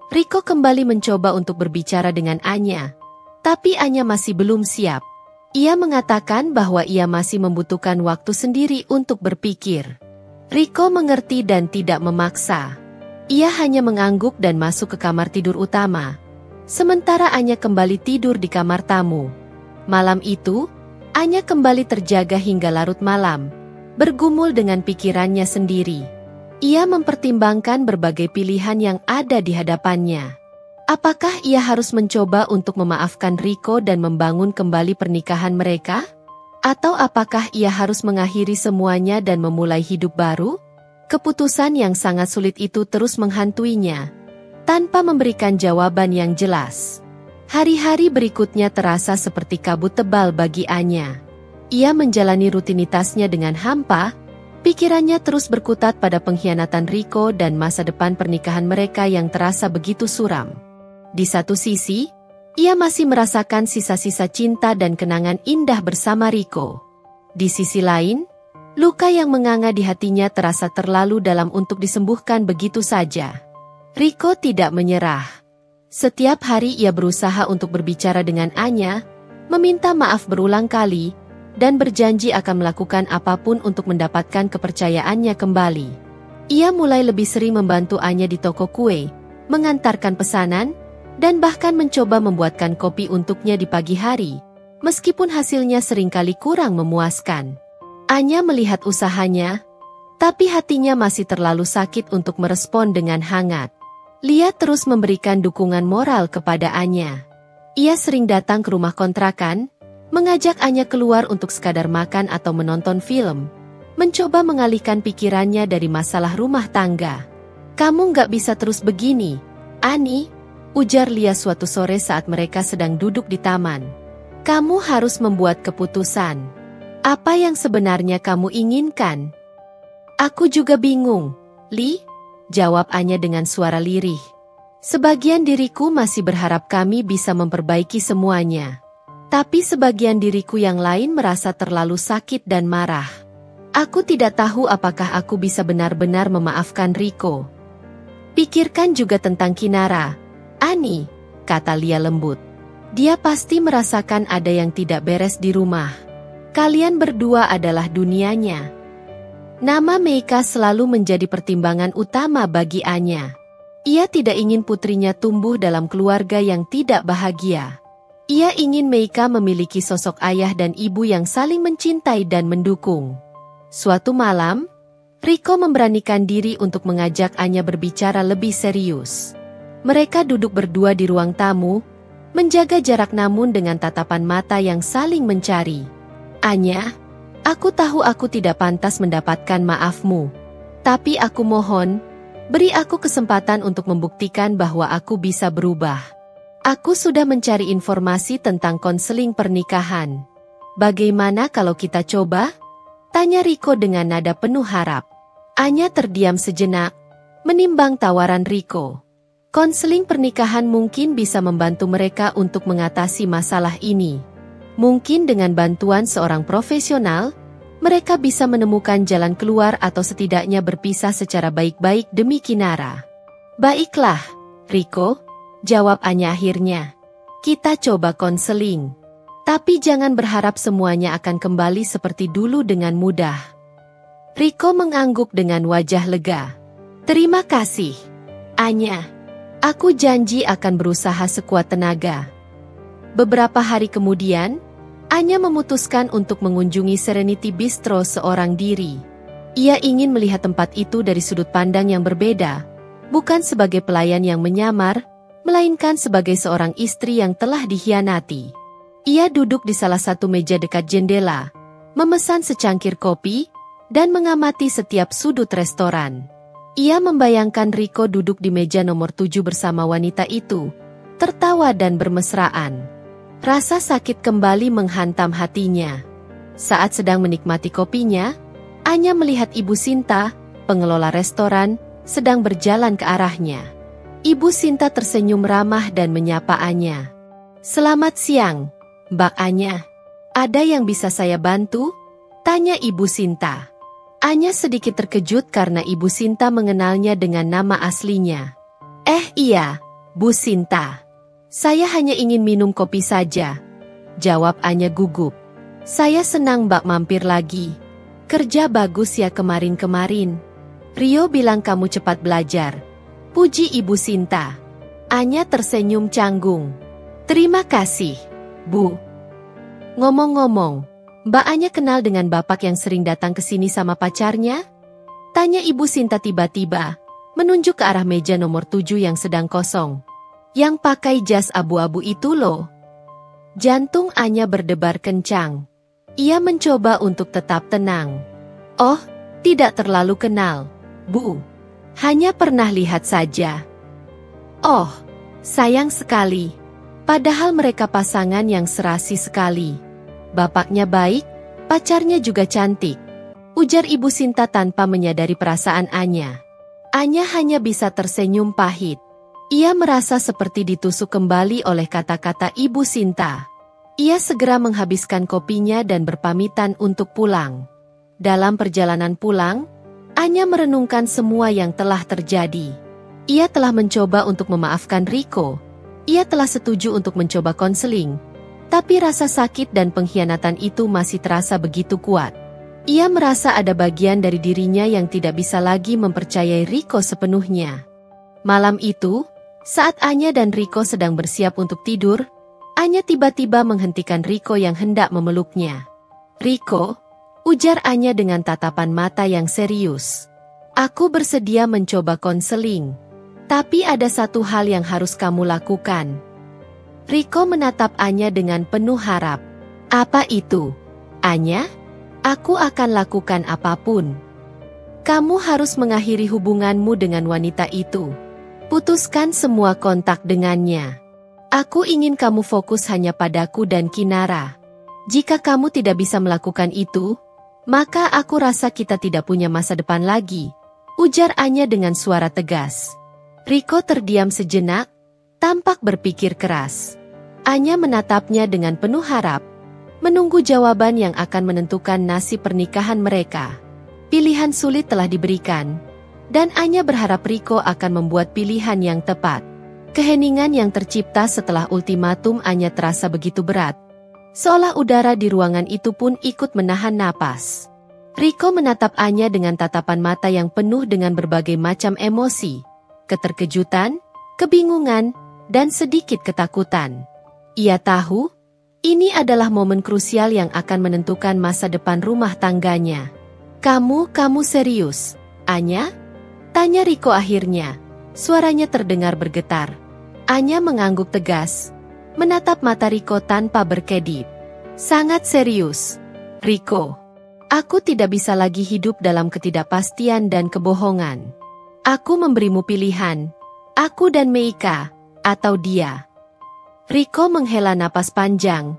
Riko kembali mencoba untuk berbicara dengan Anya. Tapi Anya masih belum siap. Ia mengatakan bahwa ia masih membutuhkan waktu sendiri untuk berpikir. Riko mengerti dan tidak memaksa. Ia hanya mengangguk dan masuk ke kamar tidur utama. Sementara Anya kembali tidur di kamar tamu. Malam itu, Anya kembali terjaga hingga larut malam, bergumul dengan pikirannya sendiri. Ia mempertimbangkan berbagai pilihan yang ada di hadapannya. Apakah ia harus mencoba untuk memaafkan Riko dan membangun kembali pernikahan mereka? Atau apakah ia harus mengakhiri semuanya dan memulai hidup baru? Keputusan yang sangat sulit itu terus menghantuinya, tanpa memberikan jawaban yang jelas. Hari-hari berikutnya terasa seperti kabut tebal bagi Anya. Ia menjalani rutinitasnya dengan hampa, pikirannya terus berkutat pada pengkhianatan Riko dan masa depan pernikahan mereka yang terasa begitu suram. Di satu sisi, ia masih merasakan sisa-sisa cinta dan kenangan indah bersama Riko. Di sisi lain, luka yang menganga di hatinya terasa terlalu dalam untuk disembuhkan begitu saja. Riko tidak menyerah. Setiap hari ia berusaha untuk berbicara dengan Anya, meminta maaf berulang kali, dan berjanji akan melakukan apapun untuk mendapatkan kepercayaannya kembali. Ia mulai lebih sering membantu Anya di toko kue, mengantarkan pesanan, dan bahkan mencoba membuatkan kopi untuknya di pagi hari, meskipun hasilnya seringkali kurang memuaskan. Anya melihat usahanya, tapi hatinya masih terlalu sakit untuk merespon dengan hangat. Lia terus memberikan dukungan moral kepada Anya. Ia sering datang ke rumah kontrakan, mengajak Anya keluar untuk sekadar makan atau menonton film, mencoba mengalihkan pikirannya dari masalah rumah tangga. Kamu nggak bisa terus begini, Ani, ujar Lia suatu sore saat mereka sedang duduk di taman. Kamu harus membuat keputusan. Apa yang sebenarnya kamu inginkan? Aku juga bingung, Li, jawab Anya dengan suara lirih. Sebagian diriku masih berharap kami bisa memperbaiki semuanya. Tapi sebagian diriku yang lain merasa terlalu sakit dan marah. Aku tidak tahu apakah aku bisa benar-benar memaafkan Riko. Pikirkan juga tentang Kinara, Ani, kata Lia lembut. Dia pasti merasakan ada yang tidak beres di rumah. Kalian berdua adalah dunianya. Nama Meika selalu menjadi pertimbangan utama bagi Anya. Ia tidak ingin putrinya tumbuh dalam keluarga yang tidak bahagia. Ia ingin Meika memiliki sosok ayah dan ibu yang saling mencintai dan mendukung. Suatu malam, Riko memberanikan diri untuk mengajak Anya berbicara lebih serius. Mereka duduk berdua di ruang tamu, menjaga jarak namun dengan tatapan mata yang saling mencari. Anya, aku tahu aku tidak pantas mendapatkan maafmu. Tapi aku mohon, beri aku kesempatan untuk membuktikan bahwa aku bisa berubah. Aku sudah mencari informasi tentang konseling pernikahan. Bagaimana kalau kita coba? Tanya Riko dengan nada penuh harap. Anya terdiam sejenak, menimbang tawaran Riko. Konseling pernikahan mungkin bisa membantu mereka untuk mengatasi masalah ini. Mungkin dengan bantuan seorang profesional, mereka bisa menemukan jalan keluar atau setidaknya berpisah secara baik-baik demi Kinara. Baiklah, Riko, jawab Anya akhirnya. Kita coba konseling. Tapi jangan berharap semuanya akan kembali seperti dulu dengan mudah. Riko mengangguk dengan wajah lega. Terima kasih, Anya. Aku janji akan berusaha sekuat tenaga. Beberapa hari kemudian, Anya memutuskan untuk mengunjungi Serenity Bistro seorang diri. Ia ingin melihat tempat itu dari sudut pandang yang berbeda, bukan sebagai pelayan yang menyamar, melainkan sebagai seorang istri yang telah dikhianati. Ia duduk di salah satu meja dekat jendela, memesan secangkir kopi, dan mengamati setiap sudut restoran. Ia membayangkan Riko duduk di meja nomor 7 bersama wanita itu, tertawa dan bermesraan. Rasa sakit kembali menghantam hatinya. Saat sedang menikmati kopinya, Anya melihat Ibu Sinta, pengelola restoran, sedang berjalan ke arahnya. Ibu Sinta tersenyum ramah dan menyapa Anya. Selamat siang, Mbak Anya. Ada yang bisa saya bantu? Tanya Ibu Sinta. Anya sedikit terkejut karena Ibu Sinta mengenalnya dengan nama aslinya. Iya, Bu Sinta. Saya hanya ingin minum kopi saja, jawab Anya gugup. Saya senang Mbak mampir lagi. Kerja bagus ya kemarin-kemarin. Rio bilang kamu cepat belajar. Puji Ibu Sinta. Anya tersenyum canggung. Terima kasih, Bu. Ngomong-ngomong, Mbak Anya kenal dengan bapak yang sering datang ke sini sama pacarnya? Tanya Ibu Sinta tiba-tiba, menunjuk ke arah meja nomor 7 yang sedang kosong. Yang pakai jas abu-abu itu loh. Jantung Anya berdebar kencang. Ia mencoba untuk tetap tenang. Oh, tidak terlalu kenal, Bu. Hanya pernah lihat saja. Oh, sayang sekali. Padahal mereka pasangan yang serasi sekali. Bapaknya baik, pacarnya juga cantik. Ujar Ibu Sinta tanpa menyadari perasaan Anya. Anya hanya bisa tersenyum pahit. Ia merasa seperti ditusuk kembali oleh kata-kata Ibu Sinta. Ia segera menghabiskan kopinya dan berpamitan untuk pulang. Dalam perjalanan pulang, Anya merenungkan semua yang telah terjadi. Ia telah mencoba untuk memaafkan Riko. Ia telah setuju untuk mencoba konseling. Tapi rasa sakit dan pengkhianatan itu masih terasa begitu kuat. Ia merasa ada bagian dari dirinya yang tidak bisa lagi mempercayai Riko sepenuhnya. Malam itu, saat Anya dan Riko sedang bersiap untuk tidur, Anya tiba-tiba menghentikan Riko yang hendak memeluknya. Riko, ujar Anya dengan tatapan mata yang serius. Aku bersedia mencoba konseling. Tapi ada satu hal yang harus kamu lakukan. Riko menatap Anya dengan penuh harap. Apa itu? Anya? Aku akan lakukan apapun. Kamu harus mengakhiri hubunganmu dengan wanita itu. Putuskan semua kontak dengannya. Aku ingin kamu fokus hanya padaku dan Kinara. Jika kamu tidak bisa melakukan itu, maka aku rasa kita tidak punya masa depan lagi, ujar Anya dengan suara tegas. Riko terdiam sejenak, tampak berpikir keras. Anya menatapnya dengan penuh harap, menunggu jawaban yang akan menentukan nasib pernikahan mereka. Pilihan sulit telah diberikan, dan Anya berharap Riko akan membuat pilihan yang tepat. Keheningan yang tercipta setelah ultimatum Anya terasa begitu berat, seolah udara di ruangan itu pun ikut menahan napas. Riko menatap Anya dengan tatapan mata yang penuh dengan berbagai macam emosi, keterkejutan, kebingungan, dan sedikit ketakutan. Ia tahu, ini adalah momen krusial yang akan menentukan masa depan rumah tangganya. Kamu serius, Anya? Tanya Riko akhirnya. Suaranya terdengar bergetar. Anya mengangguk tegas, menatap mata Riko tanpa berkedip. Sangat serius, Riko. Aku tidak bisa lagi hidup dalam ketidakpastian dan kebohongan. Aku memberimu pilihan, aku dan Meika, atau dia. Riko menghela napas panjang.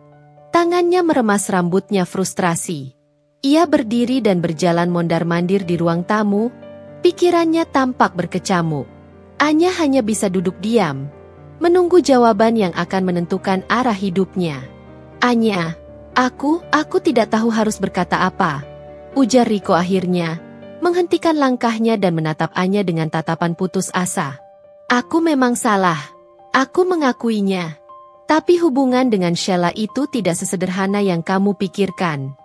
Tangannya meremas rambutnya frustrasi. Ia berdiri dan berjalan mondar-mandir di ruang tamu. Pikirannya tampak berkecamuk. Anya hanya bisa duduk diam, menunggu jawaban yang akan menentukan arah hidupnya. Anya, aku tidak tahu harus berkata apa, ujar Riko akhirnya, menghentikan langkahnya dan menatap Anya dengan tatapan putus asa. Aku memang salah, aku mengakuinya. Tapi hubungan dengan Sheila itu tidak sesederhana yang kamu pikirkan.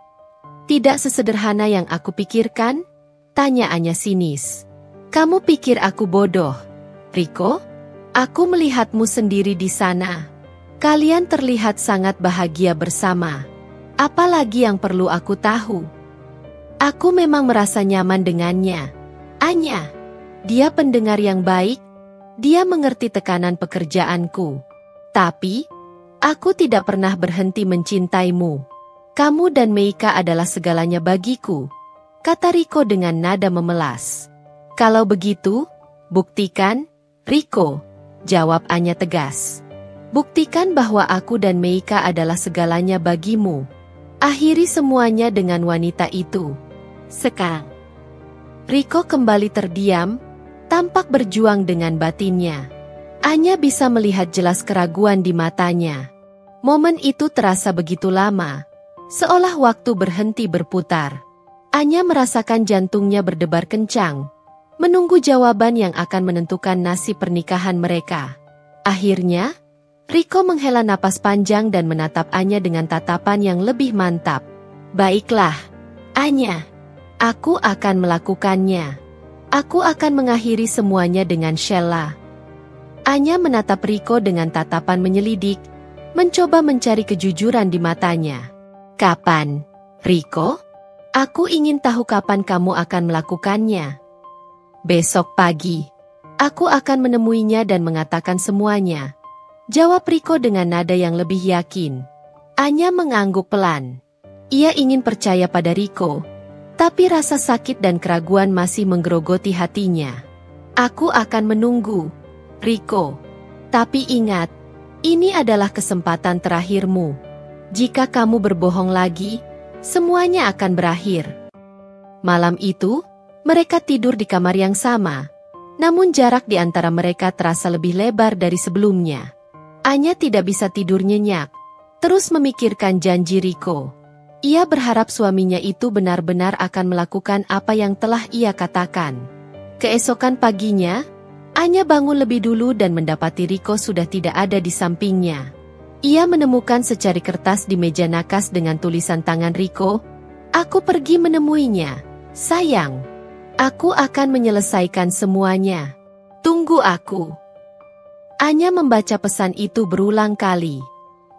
Tidak sesederhana yang aku pikirkan? Tanya Anya sinis. Kamu pikir aku bodoh, Riko? Aku melihatmu sendiri di sana. Kalian terlihat sangat bahagia bersama. Apalagi yang perlu aku tahu? Aku memang merasa nyaman dengannya. Anya, dia pendengar yang baik. Dia mengerti tekanan pekerjaanku. Tapi, aku tidak pernah berhenti mencintaimu. Kamu dan Meika adalah segalanya bagiku, kata Riko dengan nada memelas. Kalau begitu, buktikan, Riko, jawab Anya tegas. Buktikan bahwa aku dan Meika adalah segalanya bagimu. Akhiri semuanya dengan wanita itu. Sekarang. Riko kembali terdiam, tampak berjuang dengan batinnya. Anya bisa melihat jelas keraguan di matanya. Momen itu terasa begitu lama, seolah waktu berhenti berputar. Anya merasakan jantungnya berdebar kencang, menunggu jawaban yang akan menentukan nasib pernikahan mereka. Akhirnya, Riko menghela napas panjang dan menatap Anya dengan tatapan yang lebih mantap. Baiklah, Anya. Aku akan melakukannya. Aku akan mengakhiri semuanya dengan Sheila. Anya menatap Riko dengan tatapan menyelidik, mencoba mencari kejujuran di matanya. Kapan, Riko? Aku ingin tahu kapan kamu akan melakukannya. Besok pagi. Aku akan menemuinya dan mengatakan semuanya. Jawab Riko dengan nada yang lebih yakin. Anya mengangguk pelan. Ia ingin percaya pada Riko, tapi rasa sakit dan keraguan masih menggerogoti hatinya. Aku akan menunggu, Riko. Tapi ingat, ini adalah kesempatan terakhirmu. Jika kamu berbohong lagi, semuanya akan berakhir. Malam itu, mereka tidur di kamar yang sama, namun jarak di antara mereka terasa lebih lebar dari sebelumnya. Anya tidak bisa tidur nyenyak, terus memikirkan janji Riko. Ia berharap suaminya itu benar-benar akan melakukan apa yang telah ia katakan. Keesokan paginya, Anya bangun lebih dulu dan mendapati Riko sudah tidak ada di sampingnya. Ia menemukan secari kertas di meja nakas dengan tulisan tangan Riko. Aku pergi menemuinya, sayang. Aku akan menyelesaikan semuanya. Tunggu aku. Anya membaca pesan itu berulang kali.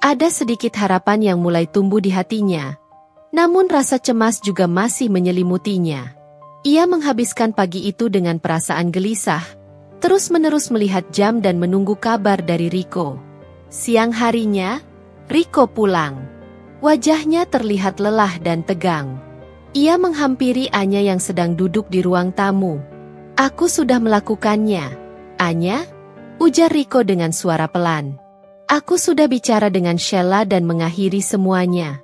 Ada sedikit harapan yang mulai tumbuh di hatinya. Namun rasa cemas juga masih menyelimutinya. Ia menghabiskan pagi itu dengan perasaan gelisah, terus-menerus melihat jam dan menunggu kabar dari Riko. Siang harinya, Riko pulang. Wajahnya terlihat lelah dan tegang. Ia menghampiri Anya yang sedang duduk di ruang tamu. Aku sudah melakukannya, Anya, ujar Riko dengan suara pelan. Aku sudah bicara dengan Sheila dan mengakhiri semuanya.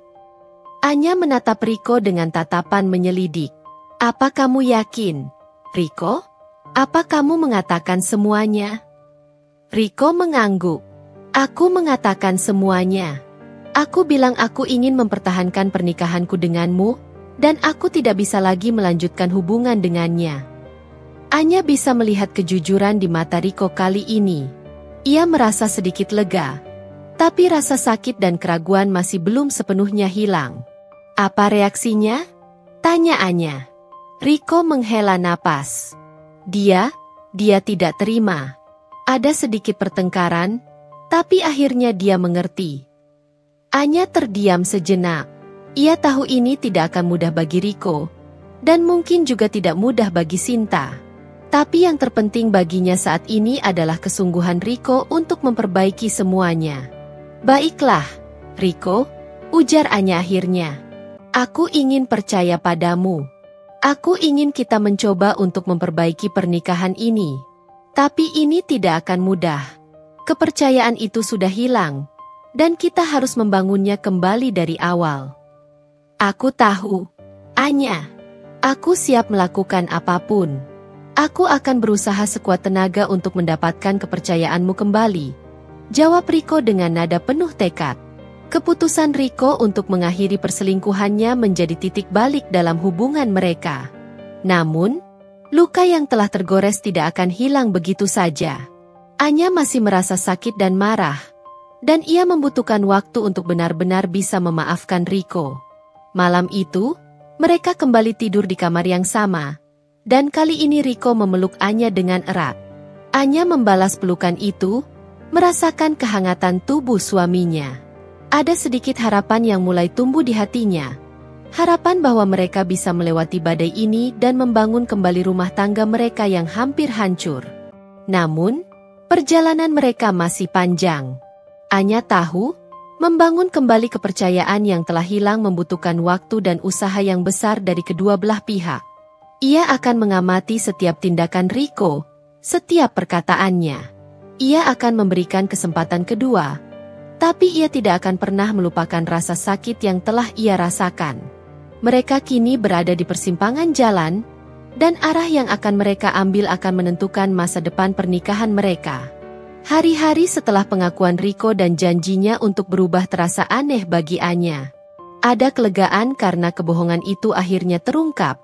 Anya menatap Riko dengan tatapan menyelidik. Apa kamu yakin, Riko? Apa kamu mengatakan semuanya? Riko mengangguk. Aku mengatakan semuanya. Aku bilang aku ingin mempertahankan pernikahanku denganmu, dan aku tidak bisa lagi melanjutkan hubungan dengannya. Anya bisa melihat kejujuran di mata Riko kali ini. Ia merasa sedikit lega, tapi rasa sakit dan keraguan masih belum sepenuhnya hilang. Apa reaksinya? Tanya Anya. Riko menghela napas. Dia tidak terima. Ada sedikit pertengkaran, tapi akhirnya dia mengerti. Anya terdiam sejenak. Ia tahu ini tidak akan mudah bagi Riko, dan mungkin juga tidak mudah bagi Sinta. Tapi yang terpenting baginya saat ini adalah kesungguhan Riko untuk memperbaiki semuanya. Baiklah, Riko, ujar Anya akhirnya. Aku ingin percaya padamu. Aku ingin kita mencoba untuk memperbaiki pernikahan ini. Tapi ini tidak akan mudah. Kepercayaan itu sudah hilang, dan kita harus membangunnya kembali dari awal. Aku tahu, Anya. Aku siap melakukan apapun. Aku akan berusaha sekuat tenaga untuk mendapatkan kepercayaanmu kembali. Jawab Riko dengan nada penuh tekad. Keputusan Riko untuk mengakhiri perselingkuhannya menjadi titik balik dalam hubungan mereka. Namun, luka yang telah tergores tidak akan hilang begitu saja. Anya masih merasa sakit dan marah, dan ia membutuhkan waktu untuk benar-benar bisa memaafkan Riko. Malam itu, mereka kembali tidur di kamar yang sama, dan kali ini Riko memeluk Anya dengan erat. Anya membalas pelukan itu, merasakan kehangatan tubuh suaminya. Ada sedikit harapan yang mulai tumbuh di hatinya. Harapan bahwa mereka bisa melewati badai ini dan membangun kembali rumah tangga mereka yang hampir hancur. Namun, perjalanan mereka masih panjang. Anya tahu, membangun kembali kepercayaan yang telah hilang membutuhkan waktu dan usaha yang besar dari kedua belah pihak. Ia akan mengamati setiap tindakan Riko, setiap perkataannya. Ia akan memberikan kesempatan kedua, tapi ia tidak akan pernah melupakan rasa sakit yang telah ia rasakan. Mereka kini berada di persimpangan jalan, dan arah yang akan mereka ambil akan menentukan masa depan pernikahan mereka. Hari-hari setelah pengakuan Riko dan janjinya untuk berubah terasa aneh bagi Anya. Ada kelegaan karena kebohongan itu akhirnya terungkap.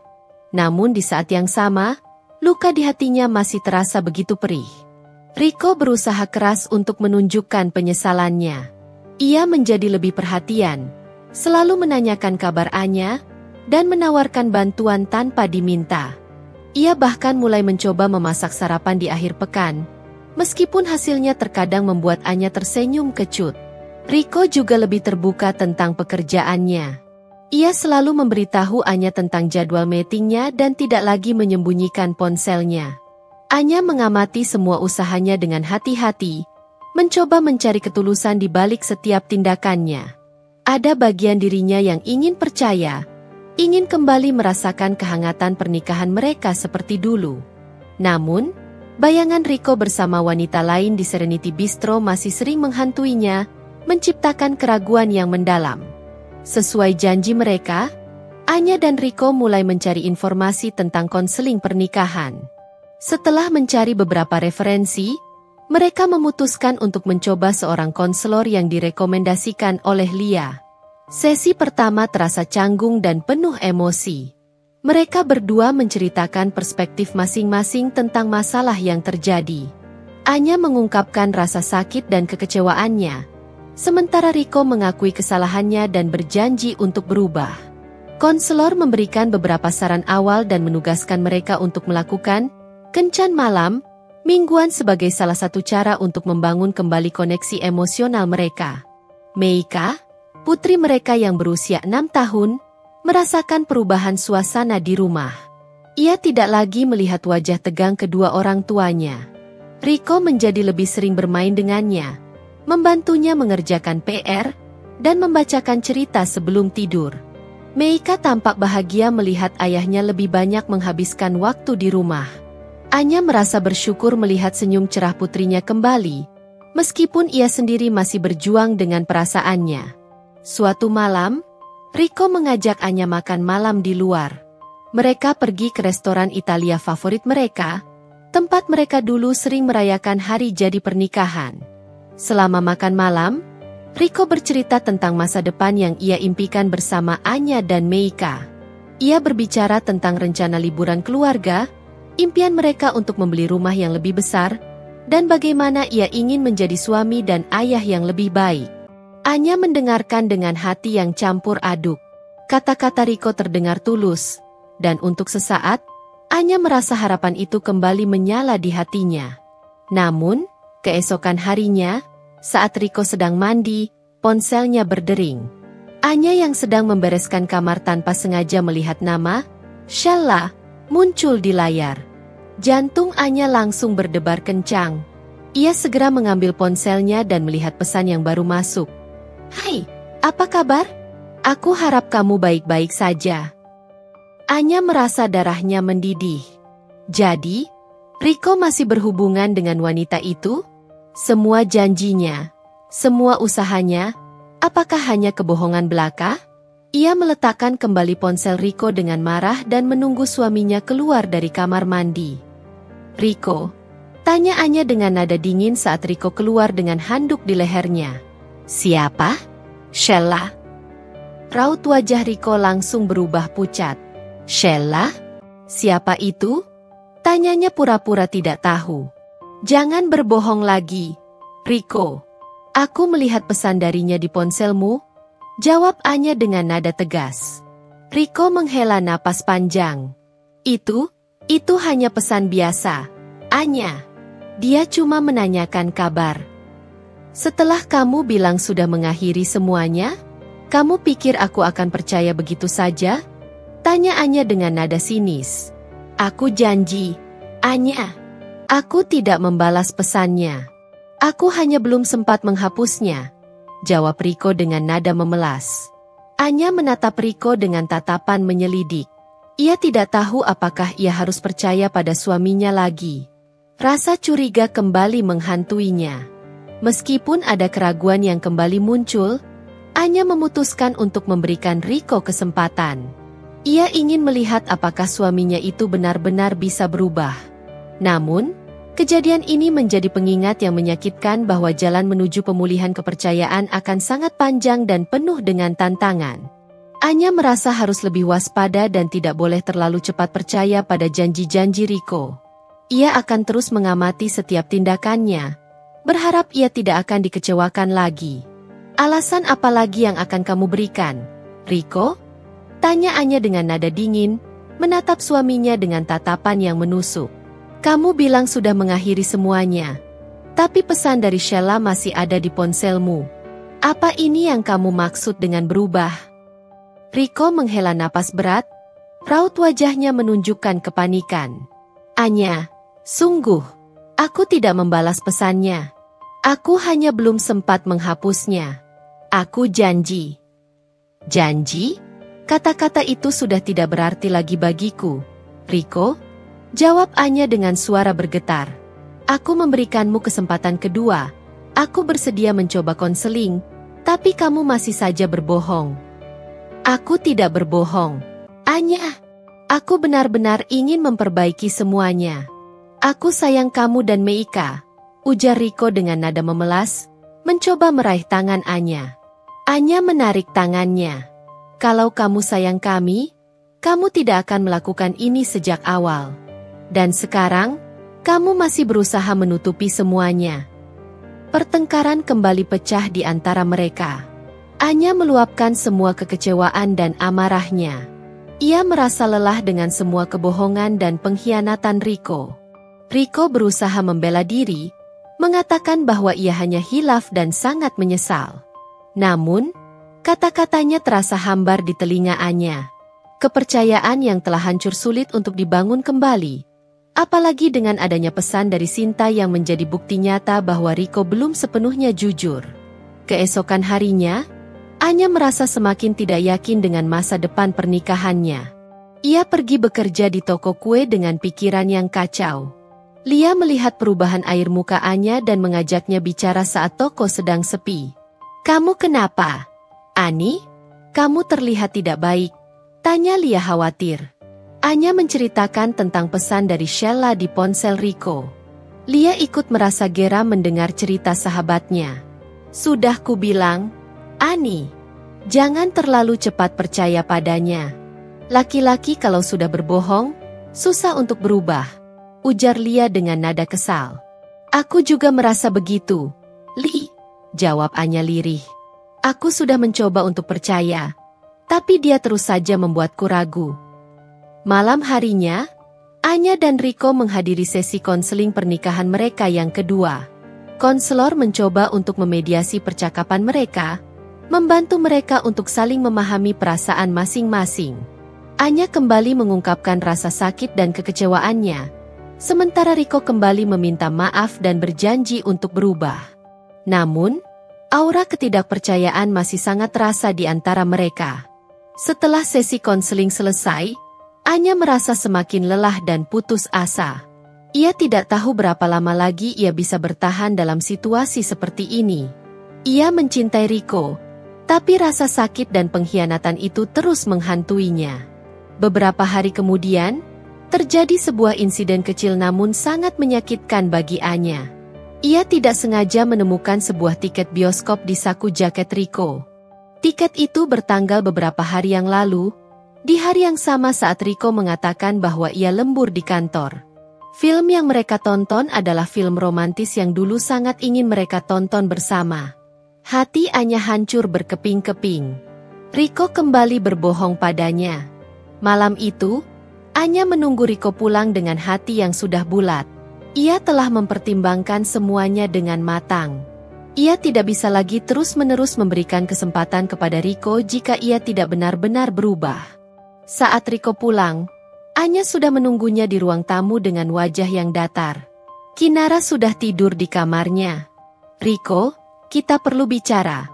Namun di saat yang sama, luka di hatinya masih terasa begitu perih. Riko berusaha keras untuk menunjukkan penyesalannya. Ia menjadi lebih perhatian, selalu menanyakan kabar Anya, dan menawarkan bantuan tanpa diminta. Ia bahkan mulai mencoba memasak sarapan di akhir pekan, meskipun hasilnya terkadang membuat Anya tersenyum kecut. Riko juga lebih terbuka tentang pekerjaannya. Ia selalu memberitahu Anya tentang jadwal meetingnya dan tidak lagi menyembunyikan ponselnya. Anya mengamati semua usahanya dengan hati-hati, mencoba mencari ketulusan di balik setiap tindakannya. Ada bagian dirinya yang ingin percaya, ingin kembali merasakan kehangatan pernikahan mereka seperti dulu. Namun, bayangan Riko bersama wanita lain di Serenity Bistro masih sering menghantuinya, menciptakan keraguan yang mendalam. Sesuai janji mereka, Anya dan Riko mulai mencari informasi tentang konseling pernikahan. Setelah mencari beberapa referensi, mereka memutuskan untuk mencoba seorang konselor yang direkomendasikan oleh Lia. Sesi pertama terasa canggung dan penuh emosi. Mereka berdua menceritakan perspektif masing-masing tentang masalah yang terjadi. Anya mengungkapkan rasa sakit dan kekecewaannya, sementara Riko mengakui kesalahannya dan berjanji untuk berubah. Konselor memberikan beberapa saran awal dan menugaskan mereka untuk melakukan kencan malam, mingguan sebagai salah satu cara untuk membangun kembali koneksi emosional mereka. Meika, putri mereka yang berusia 6 tahun, merasakan perubahan suasana di rumah. Ia tidak lagi melihat wajah tegang kedua orang tuanya. Riko menjadi lebih sering bermain dengannya, membantunya mengerjakan PR, dan membacakan cerita sebelum tidur. Meika tampak bahagia melihat ayahnya lebih banyak menghabiskan waktu di rumah. Anya merasa bersyukur melihat senyum cerah putrinya kembali, meskipun ia sendiri masih berjuang dengan perasaannya. Suatu malam, Riko mengajak Anya makan malam di luar. Mereka pergi ke restoran Italia favorit mereka, tempat mereka dulu sering merayakan hari jadi pernikahan. Selama makan malam, Riko bercerita tentang masa depan yang ia impikan bersama Anya dan Meika. Ia berbicara tentang rencana liburan keluarga, impian mereka untuk membeli rumah yang lebih besar, dan bagaimana ia ingin menjadi suami dan ayah yang lebih baik. Anya mendengarkan dengan hati yang campur aduk. Kata-kata Riko terdengar tulus, dan untuk sesaat, Anya merasa harapan itu kembali menyala di hatinya. Namun, keesokan harinya, saat Riko sedang mandi, ponselnya berdering. Anya yang sedang membereskan kamar tanpa sengaja melihat nama Sheila muncul di layar. Jantung Anya langsung berdebar kencang. Ia segera mengambil ponselnya dan melihat pesan yang baru masuk. "Hai, apa kabar? Aku harap kamu baik-baik saja." Anya merasa darahnya mendidih. Jadi, Riko masih berhubungan dengan wanita itu? Semua janjinya, semua usahanya, apakah hanya kebohongan belaka? Ia meletakkan kembali ponsel Riko dengan marah dan menunggu suaminya keluar dari kamar mandi. "Riko?" tanya Anya dengan nada dingin saat Riko keluar dengan handuk di lehernya. "Siapa?" "Sheila." Raut wajah Riko langsung berubah pucat. "Sheila? Siapa itu?" tanyanya pura-pura tidak tahu. "Jangan berbohong lagi, Riko. Aku melihat pesan darinya di ponselmu," jawab Anya dengan nada tegas. Riko menghela napas panjang. Itu hanya pesan biasa, Anya. Dia cuma menanyakan kabar." "Setelah kamu bilang sudah mengakhiri semuanya, kamu pikir aku akan percaya begitu saja?" tanya Anya dengan nada sinis. "Aku janji, Anya. Aku tidak membalas pesannya. Aku hanya belum sempat menghapusnya," jawab Riko dengan nada memelas. Anya menatap Riko dengan tatapan menyelidik. Ia tidak tahu apakah ia harus percaya pada suaminya lagi. Rasa curiga kembali menghantuinya. Meskipun ada keraguan yang kembali muncul, Anya memutuskan untuk memberikan Riko kesempatan. Ia ingin melihat apakah suaminya itu benar-benar bisa berubah. Namun, kejadian ini menjadi pengingat yang menyakitkan bahwa jalan menuju pemulihan kepercayaan akan sangat panjang dan penuh dengan tantangan. Anya merasa harus lebih waspada dan tidak boleh terlalu cepat percaya pada janji-janji Riko. Ia akan terus mengamati setiap tindakannya, berharap ia tidak akan dikecewakan lagi. "Alasan apa lagi yang akan kamu berikan, Riko?" tanya Anya dengan nada dingin, menatap suaminya dengan tatapan yang menusuk. "Kamu bilang sudah mengakhiri semuanya, tapi pesan dari Sheila masih ada di ponselmu. Apa ini yang kamu maksud dengan berubah?" Riko menghela napas berat, raut wajahnya menunjukkan kepanikan. "Anya, sungguh, aku tidak membalas pesannya. Aku hanya belum sempat menghapusnya. Aku janji." "Janji?" Kata-kata itu sudah tidak berarti lagi bagiku, Riko, jawab Anya dengan suara bergetar. "Aku memberikanmu kesempatan kedua. Aku bersedia mencoba konseling, tapi kamu masih saja berbohong." "Aku tidak berbohong, Anya. Aku benar-benar ingin memperbaiki semuanya. Aku sayang kamu dan Meika," ujar Riko dengan nada memelas, mencoba meraih tangan Anya. Anya menarik tangannya. "Kalau kamu sayang kami, kamu tidak akan melakukan ini sejak awal. Dan sekarang, kamu masih berusaha menutupi semuanya." Pertengkaran kembali pecah di antara mereka. Anya meluapkan semua kekecewaan dan amarahnya. Ia merasa lelah dengan semua kebohongan dan pengkhianatan Riko. Riko berusaha membela diri, mengatakan bahwa ia hanya hilaf dan sangat menyesal. Namun, kata-katanya terasa hambar di telinga Anya. Kepercayaan yang telah hancur sulit untuk dibangun kembali. Apalagi dengan adanya pesan dari Sinta yang menjadi bukti nyata bahwa Riko belum sepenuhnya jujur. Keesokan harinya, Anya merasa semakin tidak yakin dengan masa depan pernikahannya. Ia pergi bekerja di toko kue dengan pikiran yang kacau. Lia melihat perubahan air muka Anya dan mengajaknya bicara saat toko sedang sepi. "Kamu kenapa, Ani? Kamu terlihat tidak baik," tanya Lia khawatir. Anya menceritakan tentang pesan dari Sheila di ponsel Riko. Lia ikut merasa geram mendengar cerita sahabatnya. "Sudah kubilang, Ani, jangan terlalu cepat percaya padanya. Laki-laki kalau sudah berbohong, susah untuk berubah," ujar Lia dengan nada kesal. "Aku juga merasa begitu, Li," jawab Anya lirih. "Aku sudah mencoba untuk percaya, Tapi dia terus saja membuatku ragu. Malam harinya, Anya dan Riko menghadiri sesi konseling pernikahan mereka yang kedua. Konselor mencoba untuk memediasi percakapan mereka, membantu mereka untuk saling memahami perasaan masing-masing. Anya kembali mengungkapkan rasa sakit dan kekecewaannya, sementara Riko kembali meminta maaf dan berjanji untuk berubah. Namun, aura ketidakpercayaan masih sangat terasa di antara mereka. Setelah sesi konseling selesai, Anya merasa semakin lelah dan putus asa. Ia tidak tahu berapa lama lagi ia bisa bertahan dalam situasi seperti ini. Ia mencintai Riko, tapi rasa sakit dan pengkhianatan itu terus menghantuinya. Beberapa hari kemudian, terjadi sebuah insiden kecil namun sangat menyakitkan bagi Anya. Ia tidak sengaja menemukan sebuah tiket bioskop di saku jaket Riko. Tiket itu bertanggal beberapa hari yang lalu, di hari yang sama saat Riko mengatakan bahwa ia lembur di kantor. Film yang mereka tonton adalah film romantis yang dulu sangat ingin mereka tonton bersama. Hati Anya hancur berkeping-keping. Riko kembali berbohong padanya. Malam itu, Anya menunggu Riko pulang dengan hati yang sudah bulat. Ia telah mempertimbangkan semuanya dengan matang. Ia tidak bisa lagi terus-menerus memberikan kesempatan kepada Riko jika ia tidak benar-benar berubah. Saat Riko pulang, Anya sudah menunggunya di ruang tamu dengan wajah yang datar. Kinara sudah tidur di kamarnya. "Riko, kita perlu bicara,"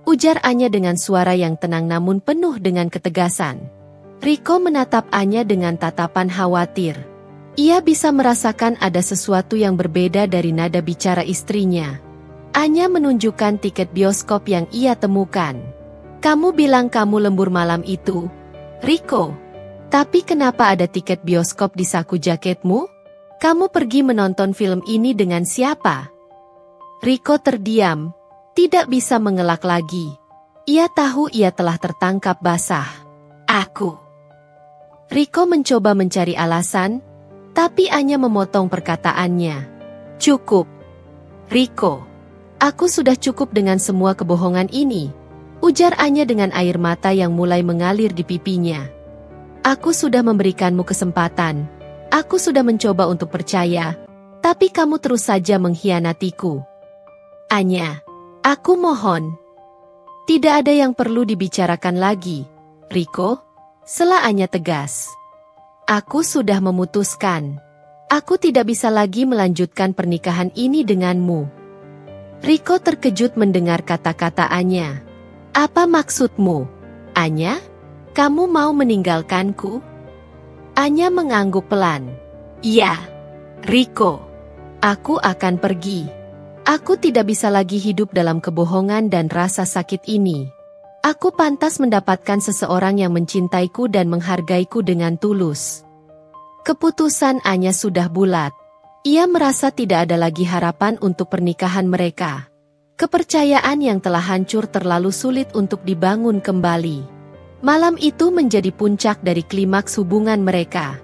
ujar Anya dengan suara yang tenang namun penuh dengan ketegasan. Riko menatap Anya dengan tatapan khawatir. Ia bisa merasakan ada sesuatu yang berbeda dari nada bicara istrinya. Anya menunjukkan tiket bioskop yang ia temukan. "Kamu bilang kamu lembur malam itu, Riko. Tapi kenapa ada tiket bioskop di saku jaketmu? Kamu pergi menonton film ini dengan siapa?" Riko terdiam, tidak bisa mengelak lagi. Ia tahu ia telah tertangkap basah. "Aku." Riko mencoba mencari alasan, tapi Anya memotong perkataannya. "Cukup, Riko. Aku sudah cukup dengan semua kebohongan ini," ujar Anya dengan air mata yang mulai mengalir di pipinya. "Aku sudah memberikanmu kesempatan. Aku sudah mencoba untuk percaya, tapi kamu terus saja mengkhianatiku. Anya, aku mohon. Tidak ada yang perlu dibicarakan lagi, Riko," sela Anya tegas. "Aku sudah memutuskan. Aku tidak bisa lagi melanjutkan pernikahan ini denganmu." Riko terkejut mendengar kata-kata Anya. "Apa maksudmu, Anya? Kamu mau meninggalkanku?" Anya mengangguk pelan. "Iya, Riko. Aku akan pergi. Aku tidak bisa lagi hidup dalam kebohongan dan rasa sakit ini. Aku pantas mendapatkan seseorang yang mencintaiku dan menghargaiku dengan tulus." Keputusan Anya sudah bulat. Ia merasa tidak ada lagi harapan untuk pernikahan mereka. Kepercayaan yang telah hancur terlalu sulit untuk dibangun kembali. Malam itu menjadi puncak dari klimaks hubungan mereka.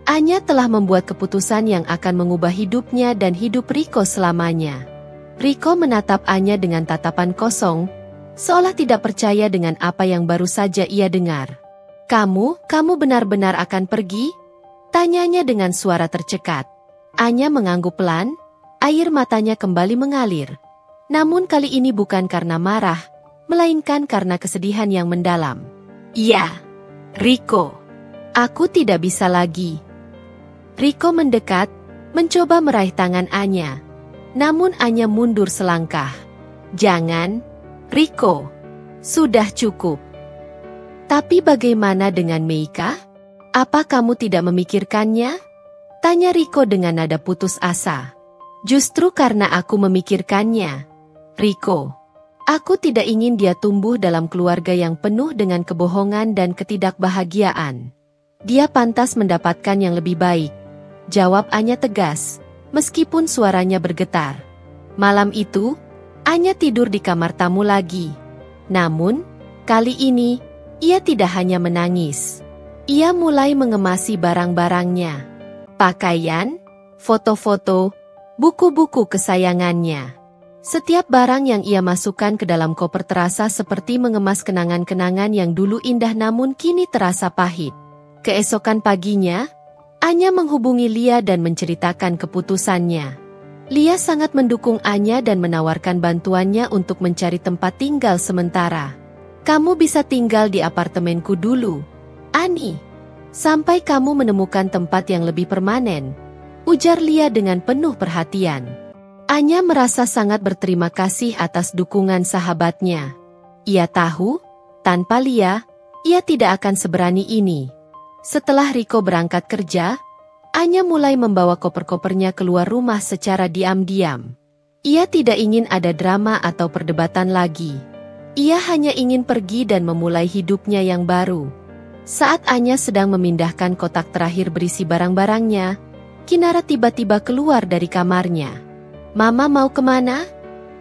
Anya telah membuat keputusan yang akan mengubah hidupnya dan hidup Riko selamanya. Riko menatap Anya dengan tatapan kosong, seolah tidak percaya dengan apa yang baru saja ia dengar. Kamu benar-benar akan pergi?" tanyanya dengan suara tercekat. Anya mengangguk pelan, air matanya kembali mengalir. Namun kali ini bukan karena marah, melainkan karena kesedihan yang mendalam. "Iya, Riko. Aku tidak bisa lagi." Riko mendekat, mencoba meraih tangan Anya. Namun Anya mundur selangkah. "Jangan, Riko. Sudah cukup." "Tapi bagaimana dengan Meika? Apa kamu tidak memikirkannya?" tanya Riko dengan nada putus asa. "Justru karena aku memikirkannya, Riko. Aku tidak ingin dia tumbuh dalam keluarga yang penuh dengan kebohongan dan ketidakbahagiaan. Dia pantas mendapatkan yang lebih baik," jawab Anya tegas, meskipun suaranya bergetar. Malam itu, Anya tidur di kamar tamu lagi. Namun, kali ini, ia tidak hanya menangis. Ia mulai mengemasi barang-barangnya. Pakaian, foto-foto, buku-buku kesayangannya. Setiap barang yang ia masukkan ke dalam koper terasa seperti mengemas kenangan-kenangan yang dulu indah namun kini terasa pahit. Keesokan paginya, Anya menghubungi Lia dan menceritakan keputusannya. Lia sangat mendukung Anya dan menawarkan bantuannya untuk mencari tempat tinggal sementara. "Kamu bisa tinggal di apartemenku dulu, Ani, sampai kamu menemukan tempat yang lebih permanen," ujar Lia dengan penuh perhatian. Anya merasa sangat berterima kasih atas dukungan sahabatnya. Ia tahu, tanpa Lia, ia tidak akan seberani ini. Setelah Riko berangkat kerja, Anya mulai membawa koper-kopernya keluar rumah secara diam-diam. Ia tidak ingin ada drama atau perdebatan lagi. Ia hanya ingin pergi dan memulai hidupnya yang baru. Saat Anya sedang memindahkan kotak terakhir berisi barang-barangnya, Kinara tiba-tiba keluar dari kamarnya. "Mama mau kemana?"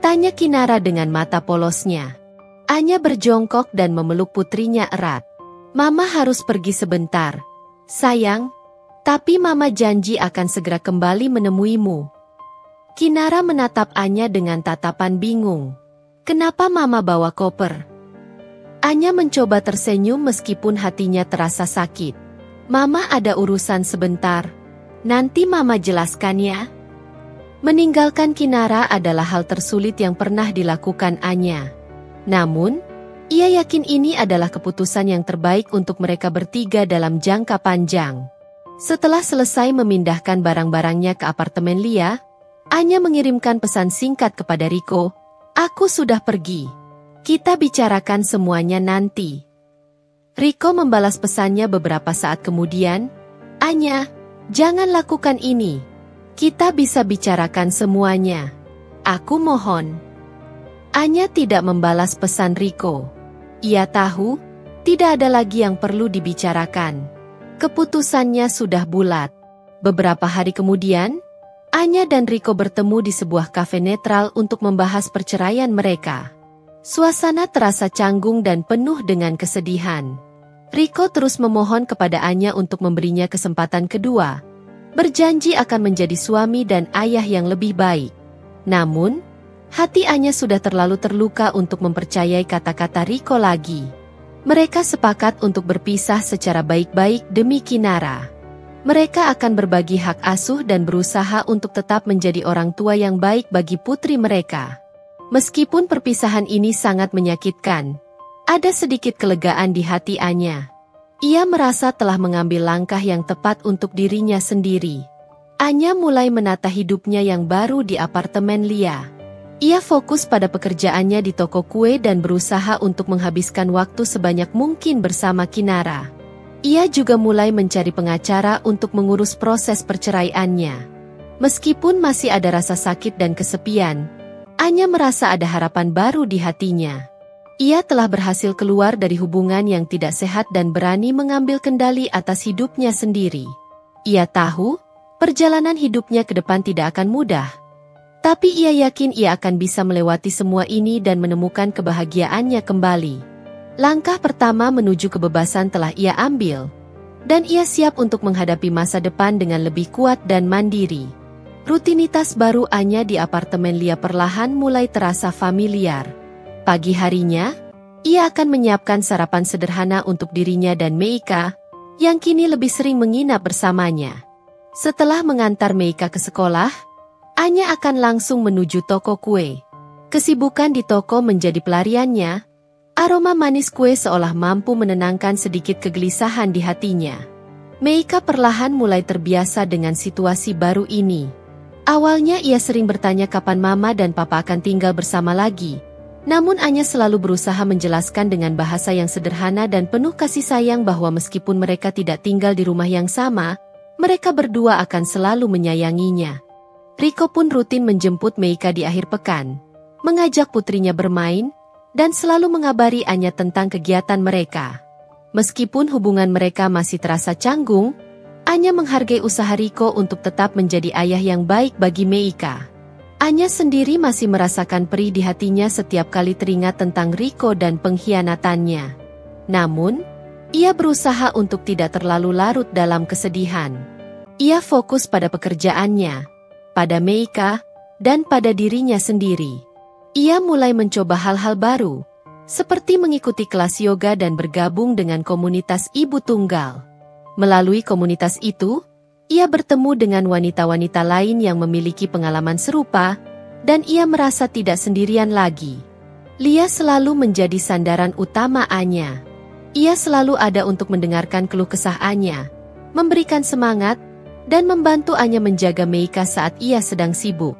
tanya Kinara dengan mata polosnya. Anya berjongkok dan memeluk putrinya erat. "Mama harus pergi sebentar, sayang. Tapi Mama janji akan segera kembali menemuimu." Kinara menatap Anya dengan tatapan bingung. "Kenapa Mama bawa koper?" Anya mencoba tersenyum meskipun hatinya terasa sakit. "Mama ada urusan sebentar. Nanti Mama jelaskan ya." Meninggalkan Kinara adalah hal tersulit yang pernah dilakukan Anya. Namun, ia yakin ini adalah keputusan yang terbaik untuk mereka bertiga dalam jangka panjang. Setelah selesai memindahkan barang-barangnya ke apartemen Lia, Anya mengirimkan pesan singkat kepada Riko, "Aku sudah pergi. Kita bicarakan semuanya nanti." Riko membalas pesannya beberapa saat kemudian, "Anya, jangan lakukan ini. Kita bisa bicarakan semuanya. Aku mohon." Anya tidak membalas pesan Riko. Ia tahu, tidak ada lagi yang perlu dibicarakan. Keputusannya sudah bulat. Beberapa hari kemudian, Anya dan Riko bertemu di sebuah kafe netral untuk membahas perceraian mereka. Suasana terasa canggung dan penuh dengan kesedihan. Riko terus memohon kepada Anya untuk memberinya kesempatan kedua, berjanji akan menjadi suami dan ayah yang lebih baik. Namun, hati Anya sudah terlalu terluka untuk mempercayai kata-kata Riko lagi. Mereka sepakat untuk berpisah secara baik-baik demi Kinara. Mereka akan berbagi hak asuh dan berusaha untuk tetap menjadi orang tua yang baik bagi putri mereka. Meskipun perpisahan ini sangat menyakitkan, ada sedikit kelegaan di hati Anya. Ia merasa telah mengambil langkah yang tepat untuk dirinya sendiri. Anya mulai menata hidupnya yang baru di apartemen Lia. Ia fokus pada pekerjaannya di toko kue dan berusaha untuk menghabiskan waktu sebanyak mungkin bersama Kinara. Ia juga mulai mencari pengacara untuk mengurus proses perceraiannya. Meskipun masih ada rasa sakit dan kesepian, Anya merasa ada harapan baru di hatinya. Ia telah berhasil keluar dari hubungan yang tidak sehat dan berani mengambil kendali atas hidupnya sendiri. Ia tahu, perjalanan hidupnya ke depan tidak akan mudah. Tapi ia yakin ia akan bisa melewati semua ini dan menemukan kebahagiaannya kembali. Langkah pertama menuju kebebasan telah ia ambil, dan ia siap untuk menghadapi masa depan dengan lebih kuat dan mandiri. Rutinitas baru Anya di apartemen Lia perlahan mulai terasa familiar. Pagi harinya, ia akan menyiapkan sarapan sederhana untuk dirinya dan Meika, yang kini lebih sering menginap bersamanya. Setelah mengantar Meika ke sekolah, Anya akan langsung menuju toko kue. Kesibukan di toko menjadi pelariannya. Aroma manis kue seolah mampu menenangkan sedikit kegelisahan di hatinya. Meika perlahan mulai terbiasa dengan situasi baru ini. Awalnya ia sering bertanya kapan Mama dan Papa akan tinggal bersama lagi. Namun Anya selalu berusaha menjelaskan dengan bahasa yang sederhana dan penuh kasih sayang bahwa meskipun mereka tidak tinggal di rumah yang sama, mereka berdua akan selalu menyayanginya. Riko pun rutin menjemput Meika di akhir pekan, mengajak putrinya bermain, dan selalu mengabari Anya tentang kegiatan mereka. Meskipun hubungan mereka masih terasa canggung, Anya menghargai usaha Riko untuk tetap menjadi ayah yang baik bagi Meika. Anya sendiri masih merasakan perih di hatinya setiap kali teringat tentang Riko dan pengkhianatannya. Namun, ia berusaha untuk tidak terlalu larut dalam kesedihan. Ia fokus pada pekerjaannya, pada Meika, dan pada dirinya sendiri. Ia mulai mencoba hal-hal baru, seperti mengikuti kelas yoga dan bergabung dengan komunitas ibu tunggal. Melalui komunitas itu, ia bertemu dengan wanita-wanita lain yang memiliki pengalaman serupa, dan ia merasa tidak sendirian lagi. Lia selalu menjadi sandaran utama Anya. Ia selalu ada untuk mendengarkan keluh kesah Anya, memberikan semangat, dan membantu Anya menjaga Meika saat ia sedang sibuk.